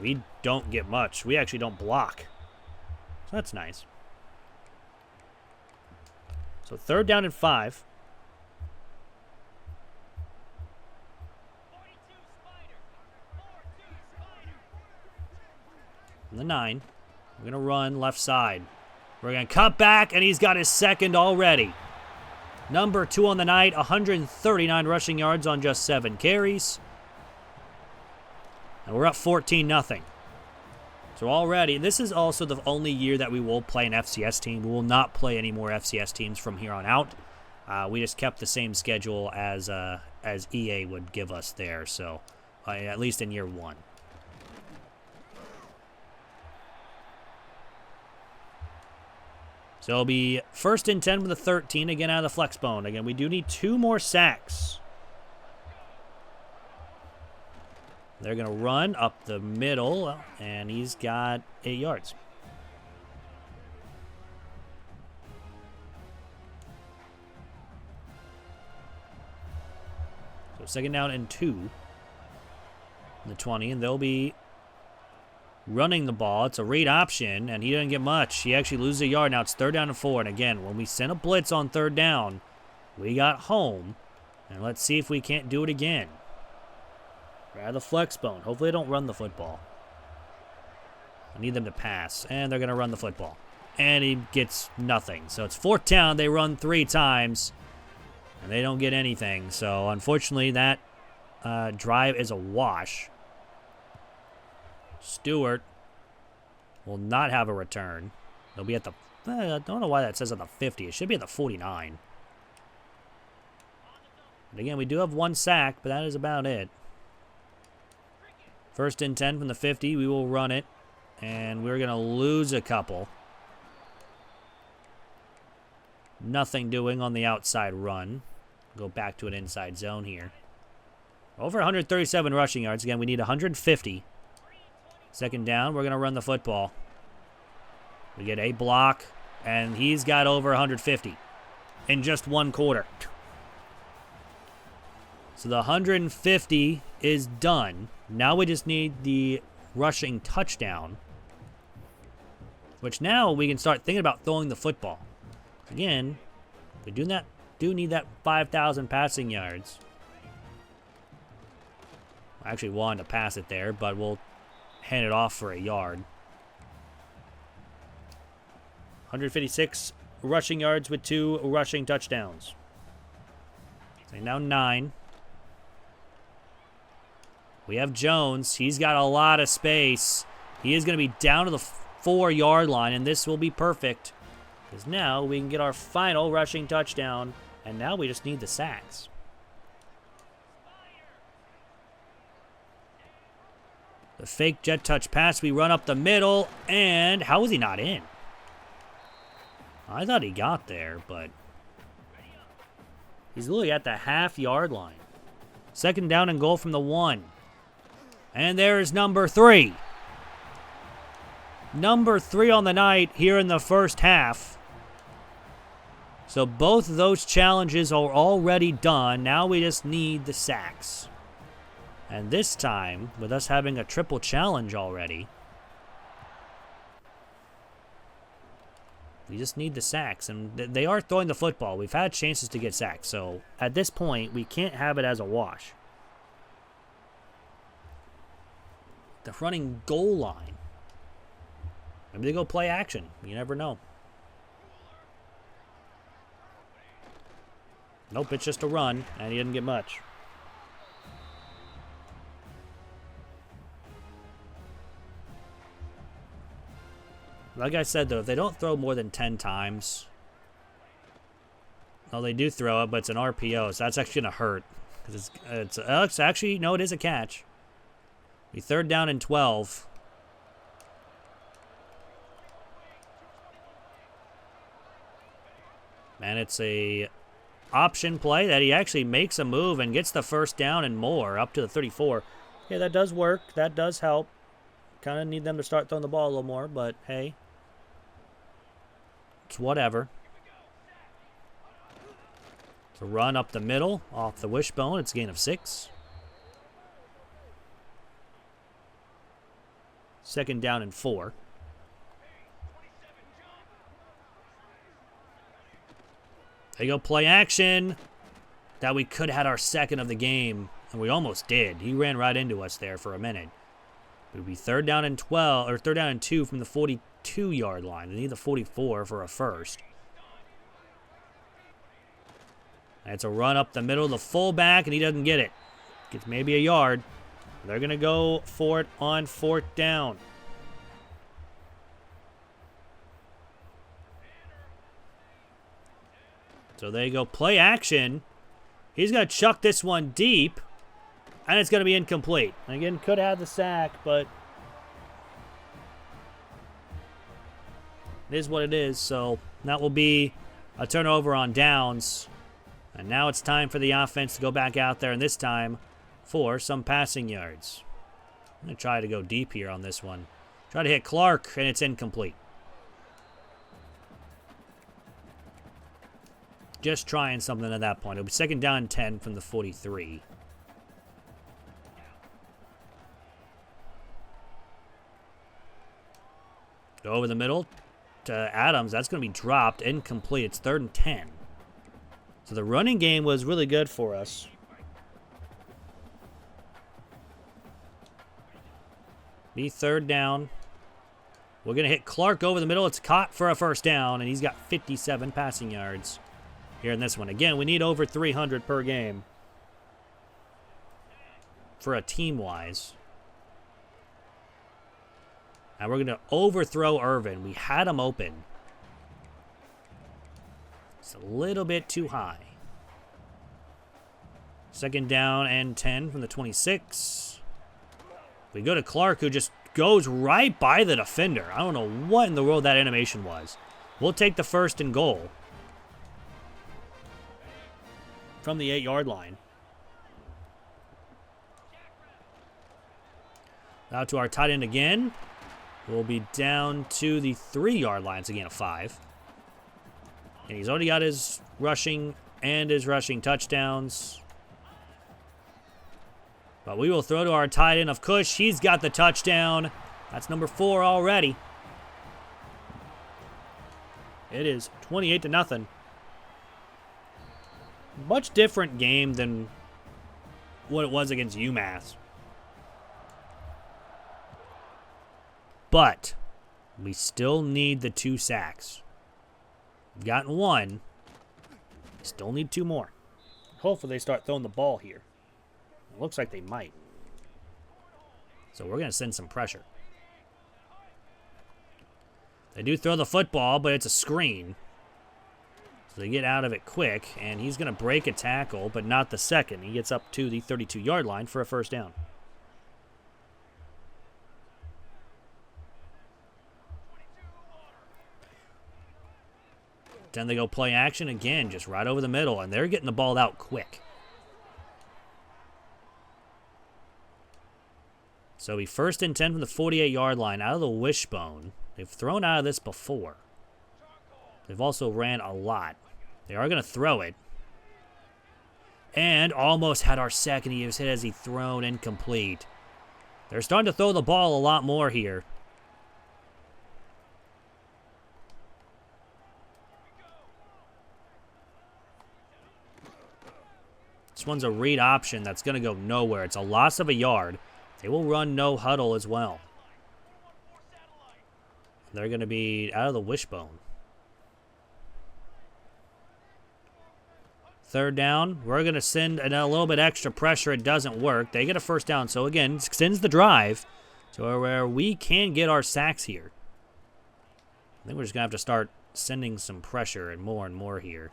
We don't get much. We actually don't block. So that's nice. So 3rd down and 5. On the 9. We're going to run left side. We're going to cut back, and he's got his 2nd already. Number 2 on the night, 139 rushing yards on just 7 carries. And we're up 14-0. So already, this is also the only year that we will play an FCS team. We will not play any more FCS teams from here on out. We just kept the same schedule as EA would give us there, so at least in year 1. So it'll be 1st and 10 with a 13, again out of the flex bone. Again, we do need 2 more sacks. They're going to run up the middle, and he's got 8 yards. So 2nd down and 2. The 20, and they'll be running the ball. It's a read option, and he doesn't get much. He actually loses a yard. Now it's 3rd down and 4. And again, when we sent a blitz on 3rd down, we got home. And let's see if we can't do it again. We're out of the flex bone. Hopefully they don't run the football. I need them to pass, and they're going to run the football. And he gets nothing. So it's 4th down. They run 3 times, and they don't get anything. So unfortunately, that drive is a wash. Stewart will not have a return. They'll be at the... I don't know why that says at the 50. It should be at the 49. And again, we do have 1 sack, but that is about it. 1st and 10 from the 50. We will run it. And we're going to lose a couple. Nothing doing on the outside run. Go back to an inside zone here. Over 137 rushing yards. Again, we need 150. 2nd down, we're going to run the football. We get a block, and he's got over 150 in just 1 quarter. So the 150 is done. Now we just need the rushing touchdown, which now we can start thinking about throwing the football. Again, we did do need that 5,000 passing yards. I actually wanted to pass it there, but we'll hand it off for a yard. 156 rushing yards with 2 rushing touchdowns. So now 9. We have Jones. He's got a lot of space. He is going to be down to the 4-yard line, and this will be perfect. Because now we can get our final rushing touchdown, and now we just need the sacks. The fake jet touch pass, we run up the middle, and how was he not in? I thought he got there, but he's literally at the half-yard line. 2nd down and goal from the 1. And there is number 3. Number 3 on the night here in the first half. So both of those challenges are already done. Now we just need the sacks. And this time, with us having a triple challenge already, we just need the sacks. And they are throwing the football. We've had chances to get sacks. So at this point, we can't have it as a wash. The running goal line. Maybe they go play action. You never know. Nope, it's just a run, and he didn't get much. Like I said, though, if they don't throw more than 10 times... Well, they do throw it, but it's an RPO, so that's actually going to hurt. Because it's actually... No, it is a catch. Be 3rd down and 12. And it's a option play that he actually makes a move and gets the 1st down and more, up to the 34. Yeah, that does work. That does help. Kind of need them to start throwing the ball a little more, but hey. It's whatever. It's a run up the middle, off the wishbone. It's a gain of 6. 2nd down and 4. There you go, play action. That we could have had our 2nd of the game, and we almost did. He ran right into us there for a minute. It would be 3rd down and 12, or 3rd down and 2 from the 42-yard line. They need the 44 for a 1st. And it's a run up the middle of the fullback, and he doesn't get it. Gets maybe a yard. They're going to go for it on 4th down. So there you go. Play action. He's going to chuck this one deep. And it's going to be incomplete. Again, could have the sack, but it is what it is. So that will be a turnover on downs. And now it's time for the offense to go back out there, and this time for some passing yards. I'm going to try to go deep here on this one. Try to hit Clark, and it's incomplete. Just trying something at that point. It'll be 2nd down and 10 from the 43. Go over the middle to Adams. That's going to be dropped. Incomplete. It's 3rd and 10. So the running game was really good for us. Be 3rd down. We're going to hit Clark over the middle. It's caught for a 1st down, and he's got 57 passing yards here in this one. Again, we need over 300 per game for a team-wise. And we're going to overthrow Irvin. We had him open. It's a little bit too high. 2nd down and 10 from the 26. We go to Clark, who just goes right by the defender. I don't know what in the world that animation was. We'll take the 1st and goal from the 8-yard line. Now to our tight end again. We'll be down to the 3-yard line. It's again a 5. And he's already got his rushing and his rushing touchdowns. But we will throw to our tight end of Kush. He's got the touchdown. That's number 4 already. It is 28-0. Much different game than what it was against UMass. But we still need the 2 sacks. We've gotten 1. Still need 2 more. Hopefully they start throwing the ball here. It looks like they might. So we're going to send some pressure. They do throw the football, but it's a screen. So they get out of it quick, and he's going to break a tackle, but not the second. He gets up to the 32-yard line for a first down. Then they go play action again, just right over the middle, and they're getting the ball out quick. So we 1st and 10 from the 48-yard line out of the wishbone. They've thrown out of this before. They've also ran a lot. They are going to throw it. And almost had our sack, and he was hit as he thrown incomplete. They're starting to throw the ball a lot more here. This one's a read option that's going to go nowhere. It's a loss of a yard. They will run no huddle as well. They're going to be out of the wishbone. 3rd down. We're going to send a little bit extra pressure. It doesn't work. They get a first down. So, again, extends the drive to where we can get our sacks here. I think we're just going to have to start sending some pressure and more here.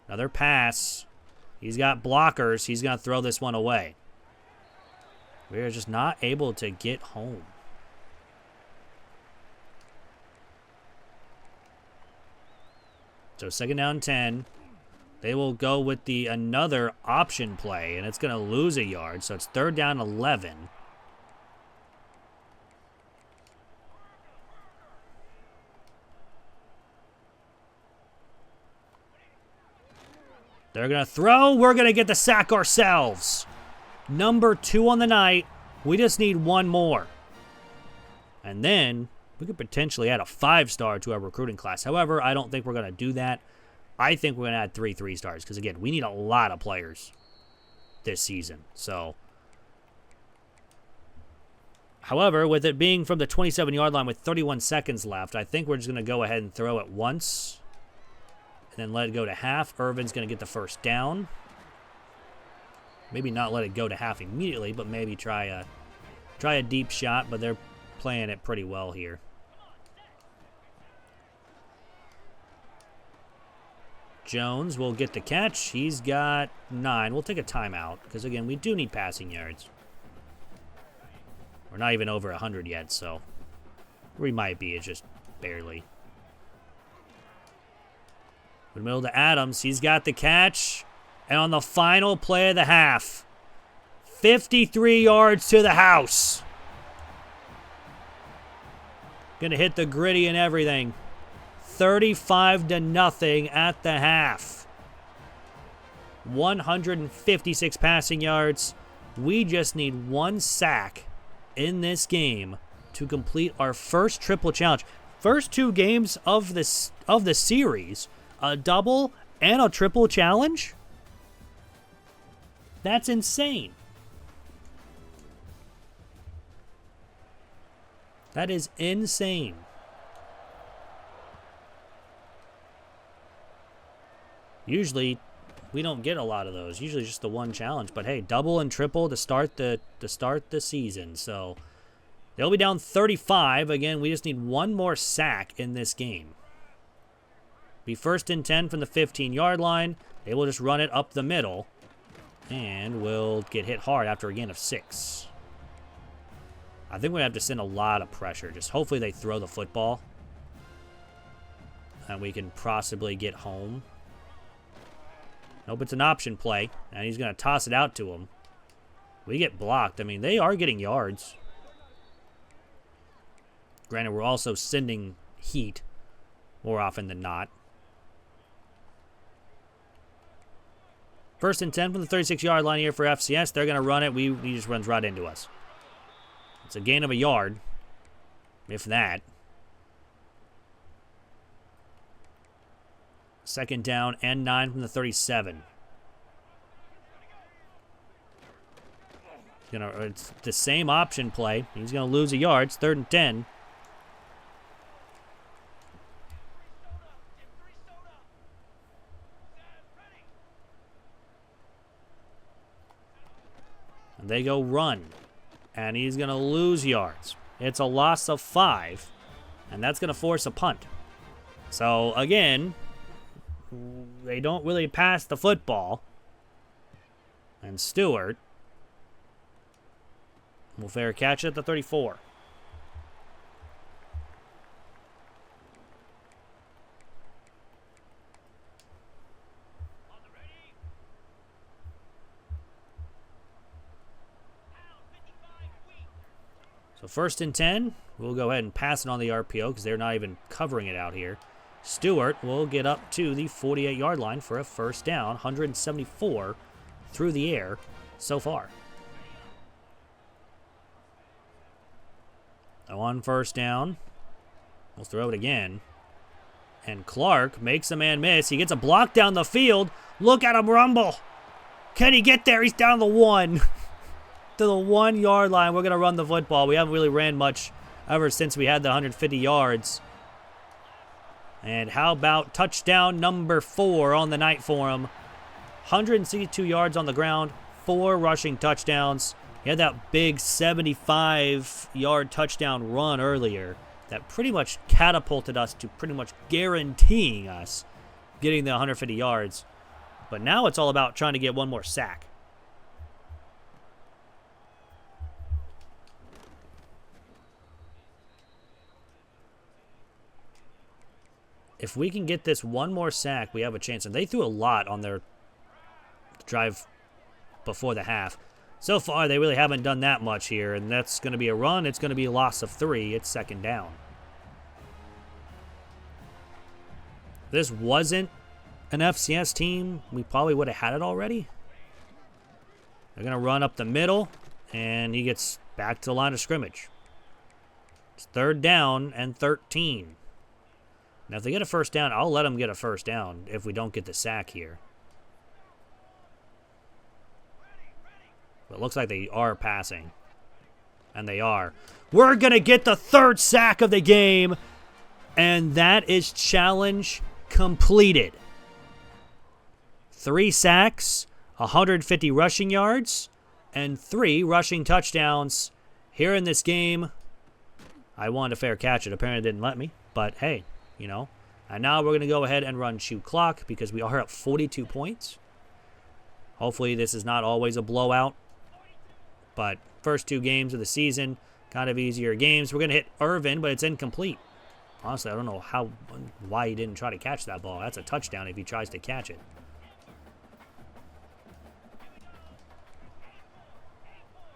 Another pass. He's got blockers. He's going to throw this one away. We're just not able to get home. So 2nd down 10. They will go with the another option play, and it's going to lose a yard. So it's 3rd down 11. They're going to throw. We're going to get the sack ourselves. Number 2 on the night. We just need 1 more. And then we could potentially add a 5-star to our recruiting class. However, I don't think we're going to do that. I think we're going to add 3 3-stars because, again, we need a lot of players this season. So, however, with it being from the 27-yard line with 31 seconds left, I think we're just going to go ahead and throw it once and then let it go to half. Irvin's going to get the first down. Maybe not let it go to half immediately, but maybe try a deep shot, but they're playing it pretty well here. Jones will get the catch. He's got 9. We'll take a timeout because, again, we do need passing yards. We're not even over 100 yet, so we might be. It's just barely. In the middle to Adams. He's got the catch. And on the final play of the half, 53 yards to the house. Gonna hit the gritty and everything. 35-0 at the half. 156 passing yards. We just need 1 sack in this game to complete our first triple challenge. First 2 games of the series, a double and a triple challenge. That's insane. That is insane. Usually, we don't get a lot of those. Usually just the 1 challenge. But hey, double and triple to start the season. So they'll be down 35. Again, we just need 1 more sack in this game. Be 1st and 10 from the 15-yard line. They will just run it up the middle. And we'll get hit hard after a gain of 6. I think we have to send a lot of pressure. Just hopefully they throw the football. And we can possibly get home. Nope, it's an option play. And he's going to toss it out to him. We get blocked. I mean, they are getting yards. Granted, we're also sending heat more often than not. 1st and 10 from the 36-yard line here for FCS. They're going to run it. He just runs right into us. It's a gain of a yard, if that. Second down and 9 from the 37. It's the same option play. He's going to lose a yard. It's 3rd and 10. And they go run. And he's going to lose yards. It's a loss of 5. And that's going to force a punt. So, again, they don't really pass the football. And Stewart will fair catch it at the 34. So 1st and 10. We'll go ahead and pass it on the RPO because they're not even covering it out here. Stewart will get up to the 48-yard line for a first down. 174 through the air so far. So on first down, we'll throw it again. And Clark makes a man miss. He gets a block down the field. Look at him rumble. Can he get there? He's down the 1. To the 1-yard line. We're going to run the football. We haven't really ran much ever since we had the 150 yards. And how about touchdown number 4 on the night for him? 162 yards on the ground, 4 rushing touchdowns. He had that big 75-yard touchdown run earlier that pretty much catapulted us to pretty much guaranteeing us getting the 150 yards. But now it's all about trying to get one more sack. If we can get this one more sack, we have a chance. And they threw a lot on their drive before the half. So far, they really haven't done that much here. And that's going to be a run. It's going to be a loss of 3. It's 2nd down. If this wasn't an FCS team, we probably would have had it already. They're going to run up the middle. And he gets back to the line of scrimmage. It's 3rd down and 13. Now, if they get a first down, I'll let them get a first down if we don't get the sack here. But it looks like they are passing. And they are. We're going to get the 3rd sack of the game. And that is challenge completed. 3 sacks, 150 rushing yards, and 3 rushing touchdowns here in this game. I wanted a fair catch. It apparently didn't let me. But, hey. You know, and now we're going to go ahead and run shoot clock because we are up 42 points. Hopefully this is not always a blowout. But first 2 games of the season, kind of easier games. We're going to hit Irvin, but it's incomplete. Honestly, I don't know why he didn't try to catch that ball. That's a touchdown if he tries to catch it.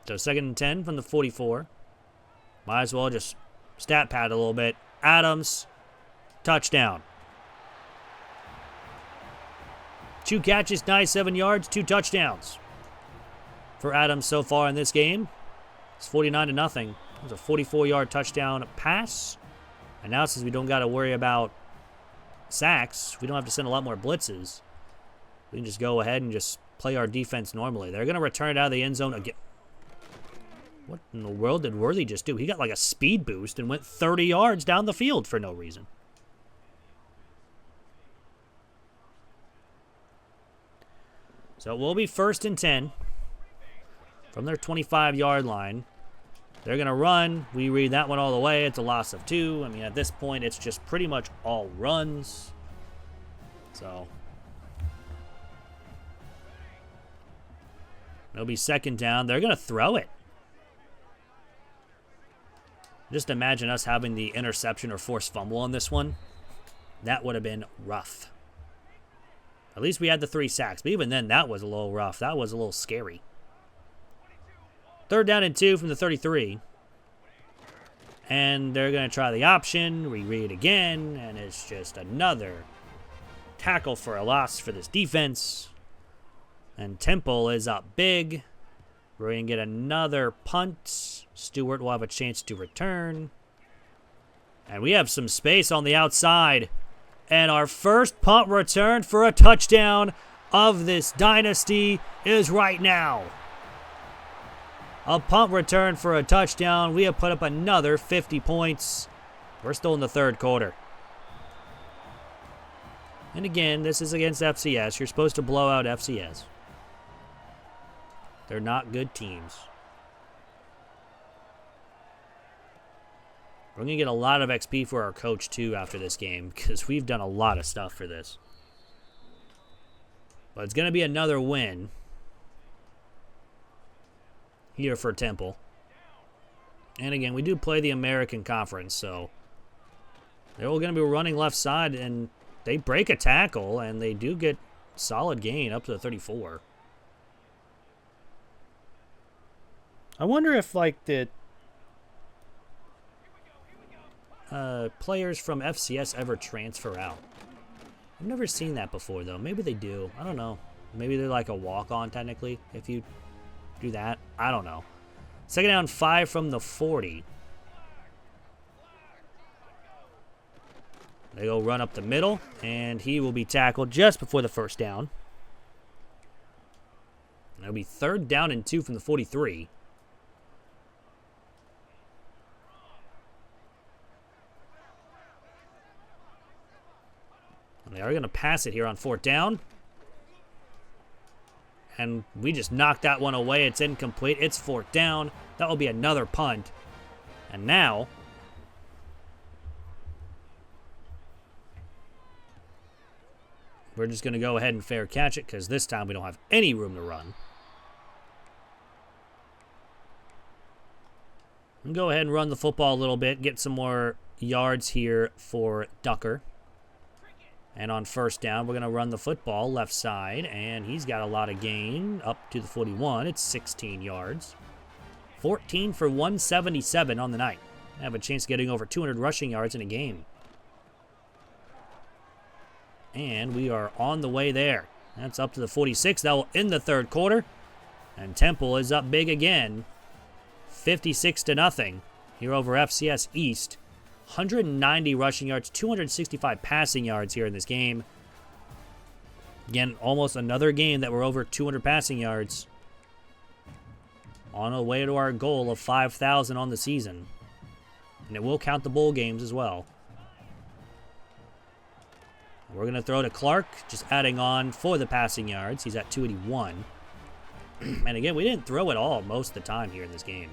So 2nd and 10 from the 44. Might as well just stat pad a little bit. Adams. Touchdown. 2 catches, 97 yards, 2 touchdowns for Adams so far in this game. It's 49-0. It was a 44-yard touchdown pass. And now since we don't got to worry about sacks, we don't have to send a lot more blitzes. We can just go ahead and just play our defense normally. They're going to return it out of the end zone again. What in the world did Worthy just do? He got like a speed boost and went 30 yards down the field for no reason. So it will be 1st and 10 from their 25-yard line. They're going to run. We read that one all the way. It's a loss of 2. I mean, at this point, it's just pretty much all runs. So it'll be 2nd down. They're going to throw it. Just imagine us having the interception or forced fumble on this one. That would have been rough. At least we had the 3 sacks. But even then, that was a little rough. That was a little scary. 3rd down and 2 from the 33. And they're going to try the option. We read again. And it's just another tackle for a loss for this defense. And Temple is up big. We're going to get another punt. Stewart will have a chance to return. And we have some space on the outside. And our first punt return for a touchdown of this dynasty is right now. A punt return for a touchdown. We have put up another 50 points. We're still in the third quarter. And again, this is against FCS. You're supposed to blow out FCS. They're not good teams. We're going to get a lot of XP for our coach, too, after this game, because we've done a lot of stuff for this. But it's going to be another win here for Temple. And again, we do play the American Conference, so they're all going to be running left side, and they break a tackle, and they do get solid gain up to the 34. I wonder if, like, the players from FCS ever transfer out. I've never seen that before, though. Maybe they do. I don't know. Maybe they're like a walk-on, technically, if you do that. I don't know. Second down, 5 from the 40. They go run up the middle, and he will be tackled just before the first down. And it'll be 3rd down and 2 from the 43. They are going to pass it here on 4th down. And we just knocked that one away. It's incomplete. It's 4th down. That will be another punt. And now we're just going to go ahead and fair catch it because this time we don't have any room to run. And go ahead and run the football a little bit. Get some more yards here for Ducker. And on 1st down, we're going to run the football left side. And he's got a lot of gain up to the 41. It's 16 yards. 14 for 177 on the night. I have a chance of getting over 200 rushing yards in a game. And we are on the way there. That's up to the 46. That will end the 3rd quarter. And Temple is up big again. 56-0 here over FCS East. 190 rushing yards, 265 passing yards here in this game. Again, almost another game that we're over 200 passing yards. On our way to our goal of 5,000 on the season. And it will count the bowl games as well. We're going to throw to Clark, just adding on for the passing yards. He's at 281. And again, we didn't throw at all most of the time here in this game.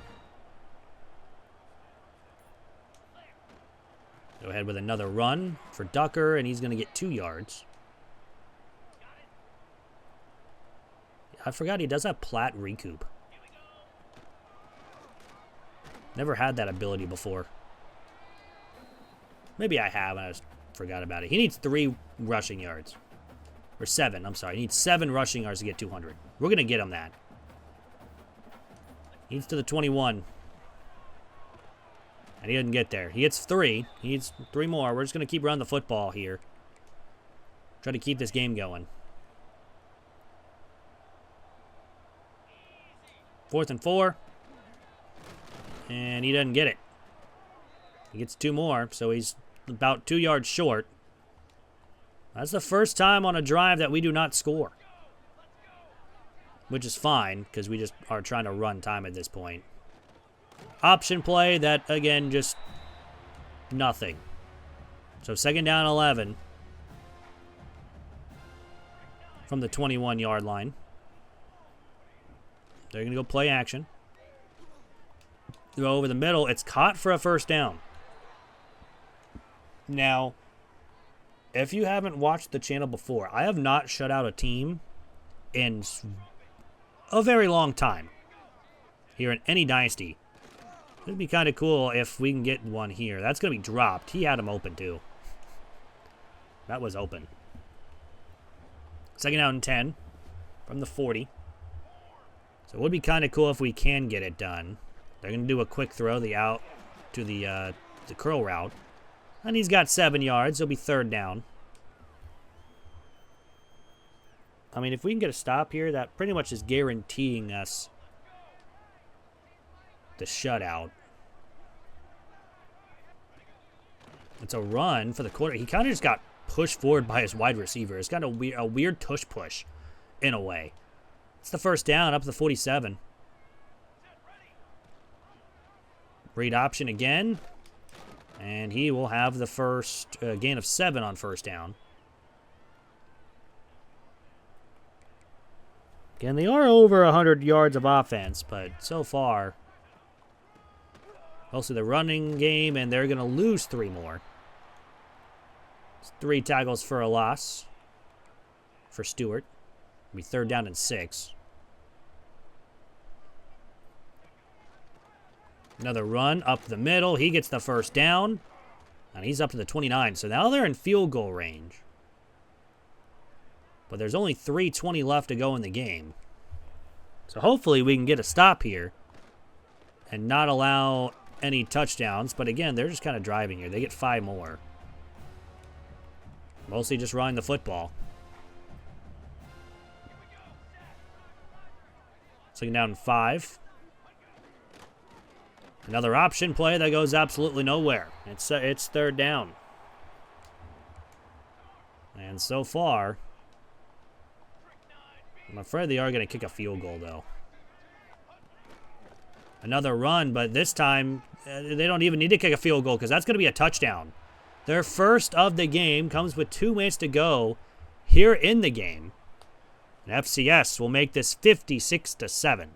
Go ahead with another run for Ducker, and he's going to get 2 yards. I forgot he does have plat recoup. Never had that ability before. Maybe I have, and I just forgot about it. He needs 3 rushing yards. Or 7, I'm sorry. He needs 7 rushing yards to get 200. We're going to get him that. He needs to the 21. And he doesn't get there. He gets 3. He needs 3 more. We're just going to keep running the football here. Try to keep this game going. 4th and 4. And he doesn't get it. He gets 2 more, so he's about 2 yards short. That's the first time on a drive that we do not score. Which is fine, because we just are trying to run time at this point. Option play that, again, just nothing. So 2nd down 11 from the 21-yard line. They're going to go play action. Go over the middle. It's caught for a 1st down. Now, if you haven't watched the channel before, I have not shut out a team in a very long time here in any dynasty. It'd be kind of cool if we can get one here. That's going to be dropped. He had him open, too. That was open. 2nd down and 10 from the 40. So it would be kind of cool if we can get it done. They're going to do a quick throw, the out to the curl route. And he's got 7 yards. It'll be 3rd down. I mean, if we can get a stop here, that pretty much is guaranteeing us the shutout. It's a run for the quarter. He kind of just got pushed forward by his wide receiver. It's got a weird tush push in a way. It's the first down up to the 47. Read option again. And he will have the first gain of 7 on first down. Again, they are over 100 yards of offense, but so far, mostly the running game, and they're going to lose 3 more. It's 3 tackles for a loss for Stewart. It'll be 3rd down and 6. Another run up the middle. He gets the first down, and he's up to the 29. So now they're in field goal range. But there's only 3:20 left to go in the game. So hopefully we can get a stop here and not allow any touchdowns. But again, they're just kind of driving here. They get 5 more. Mostly just running the football. 2nd down and 5. Another option play that goes absolutely nowhere. It's 3rd down. And so far, I'm afraid they are going to kick a field goal, though. Another run, but this time, they don't even need to kick a field goal because that's going to be a touchdown. Their first of the game comes with 2 minutes to go here in the game. And FCS will make this 56-7.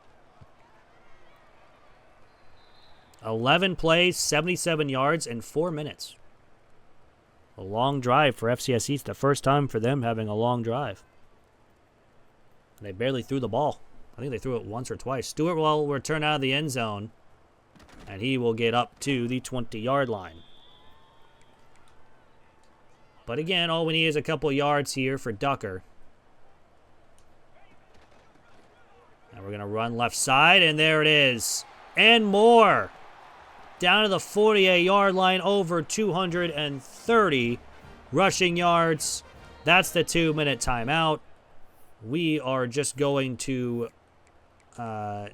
11 plays, 77 yards, and 4 minutes. A long drive for FCS East. The first time for them having a long drive. They barely threw the ball. I think they threw it once or twice. Stewart will return out of the end zone, and he will get up to the 20-yard line. But again, all we need is a couple yards here for Ducker. And we're going to run left side, and there it is. And more. Down to the 48-yard line, over 230 rushing yards. That's the 2-minute timeout. We are just going to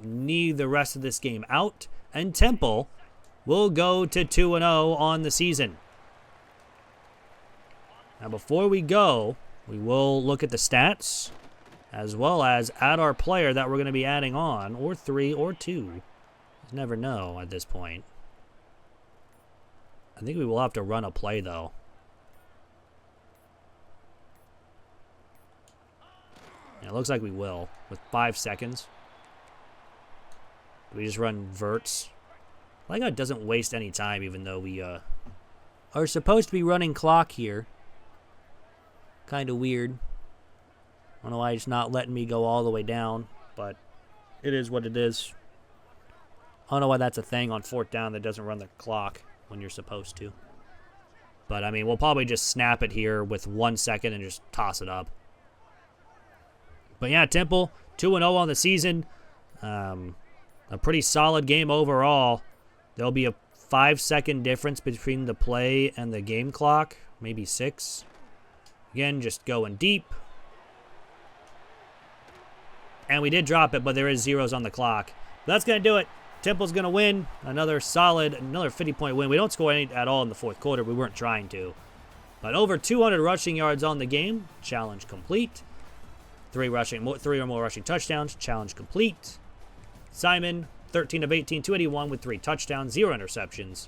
need the rest of this game out. And Temple will go to 2-0 on the season. Now, before we go, we will look at the stats, as well as add our player that we're going to be adding on, or 3 or 2. You never know at this point. I think we will have to run a play, though. Yeah, it looks like we will, with 5 seconds. We just run verts. I like how it doesn't waste any time, even though we are supposed to be running clock here. Kind of weird. I don't know why it's not letting me go all the way down, but it is what it is. I don't know why that's a thing on 4th down that doesn't run the clock when you're supposed to. But, I mean, we'll probably just snap it here with 1 second and just toss it up. But, yeah, Temple, 2-0 on the season. A pretty solid game overall. There'll be a 5-second difference between the play and the game clock. Maybe 6. Again, just going deep. And we did drop it, but there is zeros on the clock. That's going to do it. Temple's going to win. Another 50-point win. We don't score any at all in the 4th quarter. We weren't trying to. But over 200 rushing yards on the game. Challenge complete. 3 or more rushing touchdowns. Challenge complete. Simon, 13 of 18, 281 with 3 touchdowns, 0 interceptions.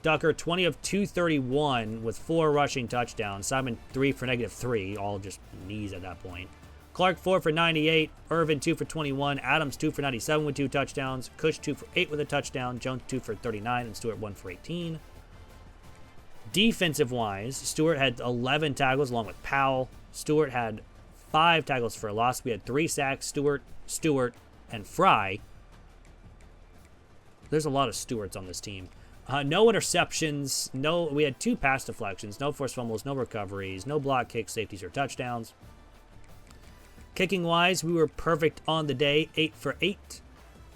Ducker, 20 of 231 with 4 rushing touchdowns. Simon, 3 for -3, all just knees at that point. Clark, 4 for 98. Irvin, 2 for 21. Adams, 2 for 97 with 2 touchdowns. Cush, 2 for 8 with a touchdown. Jones, 2 for 39. And Stewart, 1 for 18. Defensive-wise, Stewart had 11 tackles along with Powell. Stewart had 5 tackles for a loss. We had 3 sacks. Stewart, and Fry. There's a lot of Stewarts on this team. No interceptions. We had 2 pass deflections. No forced fumbles. No recoveries. No block kicks, safeties, or touchdowns. Kicking-wise, we were perfect on the day, 8 for 8.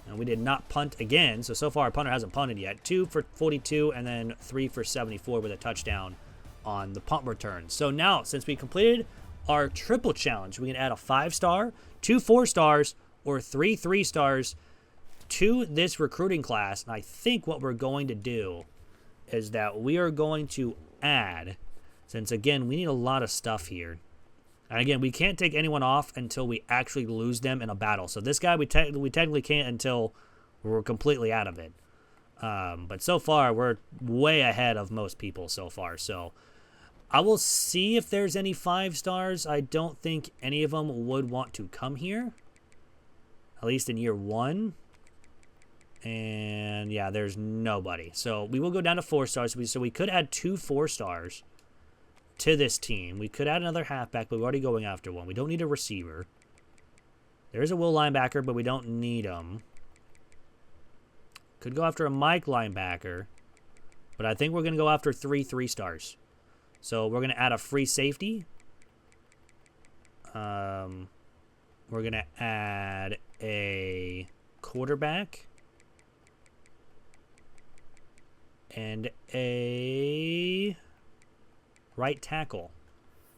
And we did not punt again. So far, our punter hasn't punted yet. 2 for 42 and then 3 for 74 with a touchdown on the punt return. So now, since we completed our triple challenge, we can add a 5-star, 2 4-stars, or 3 3-stars to this recruiting class. And I think what we're going to do is that we are going to add since, again, we need a lot of stuff here. And, again, we can't take anyone off until we actually lose them in a battle. So this guy, we technically can't until we're completely out of it. But so far, we're way ahead of most people so far. So I will see if there's any 5 stars. I don't think any of them would want to come here, at least in year 1. And yeah, there's nobody. So we will go down to 4 stars. So we could add 2 4 stars to this team. We could add another halfback, but we're already going after one. We don't need a receiver. There is a will linebacker, but we don't need him. Could go after a Mike linebacker, but I think we're going to go after 3 3 stars. So we're going to add a free safety. We're going to add a quarterback and a right tackle.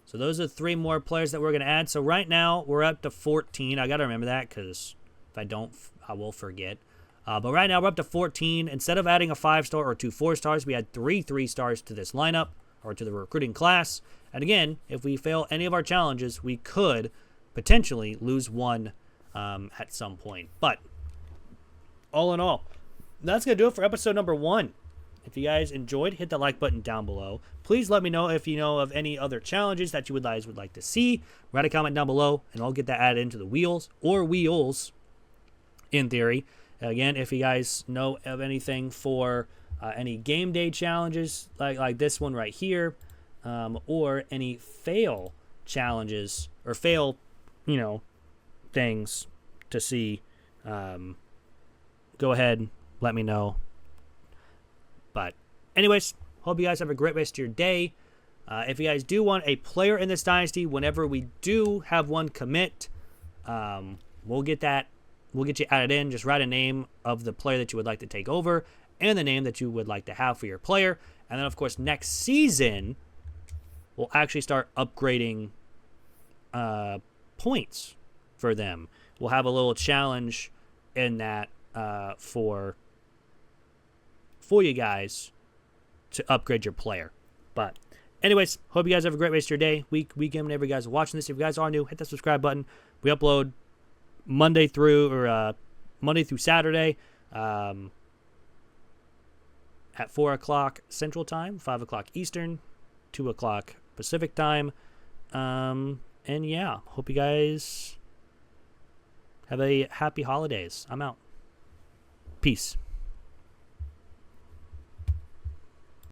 So those are 3 more players that we're going to add. So right now we're up to 14. I got to remember that because if I don't, I will forget. But right now we're up to 14. Instead of adding a 5-star or 2 4 stars, we add 3 3 stars to this lineup or to the recruiting class. And again, if we fail any of our challenges, we could potentially lose one at some point. But all in all, that's going to do it for episode number 1. If you guys enjoyed, hit the like button down below. Please let me know if you know of any other challenges that you guys would like to see. Write a comment down below, and I'll get that added into the wheels or wheels in theory. Again, if you guys know of anything for any game day challenges like this one right here, or any fail challenges or fail, things to see, go ahead, let me know. But anyways, hope you guys have a great rest of your day. If you guys do want a player in this dynasty, whenever we do have one commit, we'll get that. We'll get you added in. Just write a name of the player that you would like to take over and the name that you would like to have for your player. And then, of course, next season, we'll actually start upgrading points for them. We'll have a little challenge in that for you guys to upgrade your player. But anyways, hope you guys have a great rest of your day, week, weekend, whenever you guys are watching this. If you guys are new, hit the subscribe button. We upload Monday through Saturday at 4 o'clock Central Time, 5 o'clock Eastern, 2 o'clock Pacific Time. And yeah, hope you guys have a happy holidays. I'm out. Peace.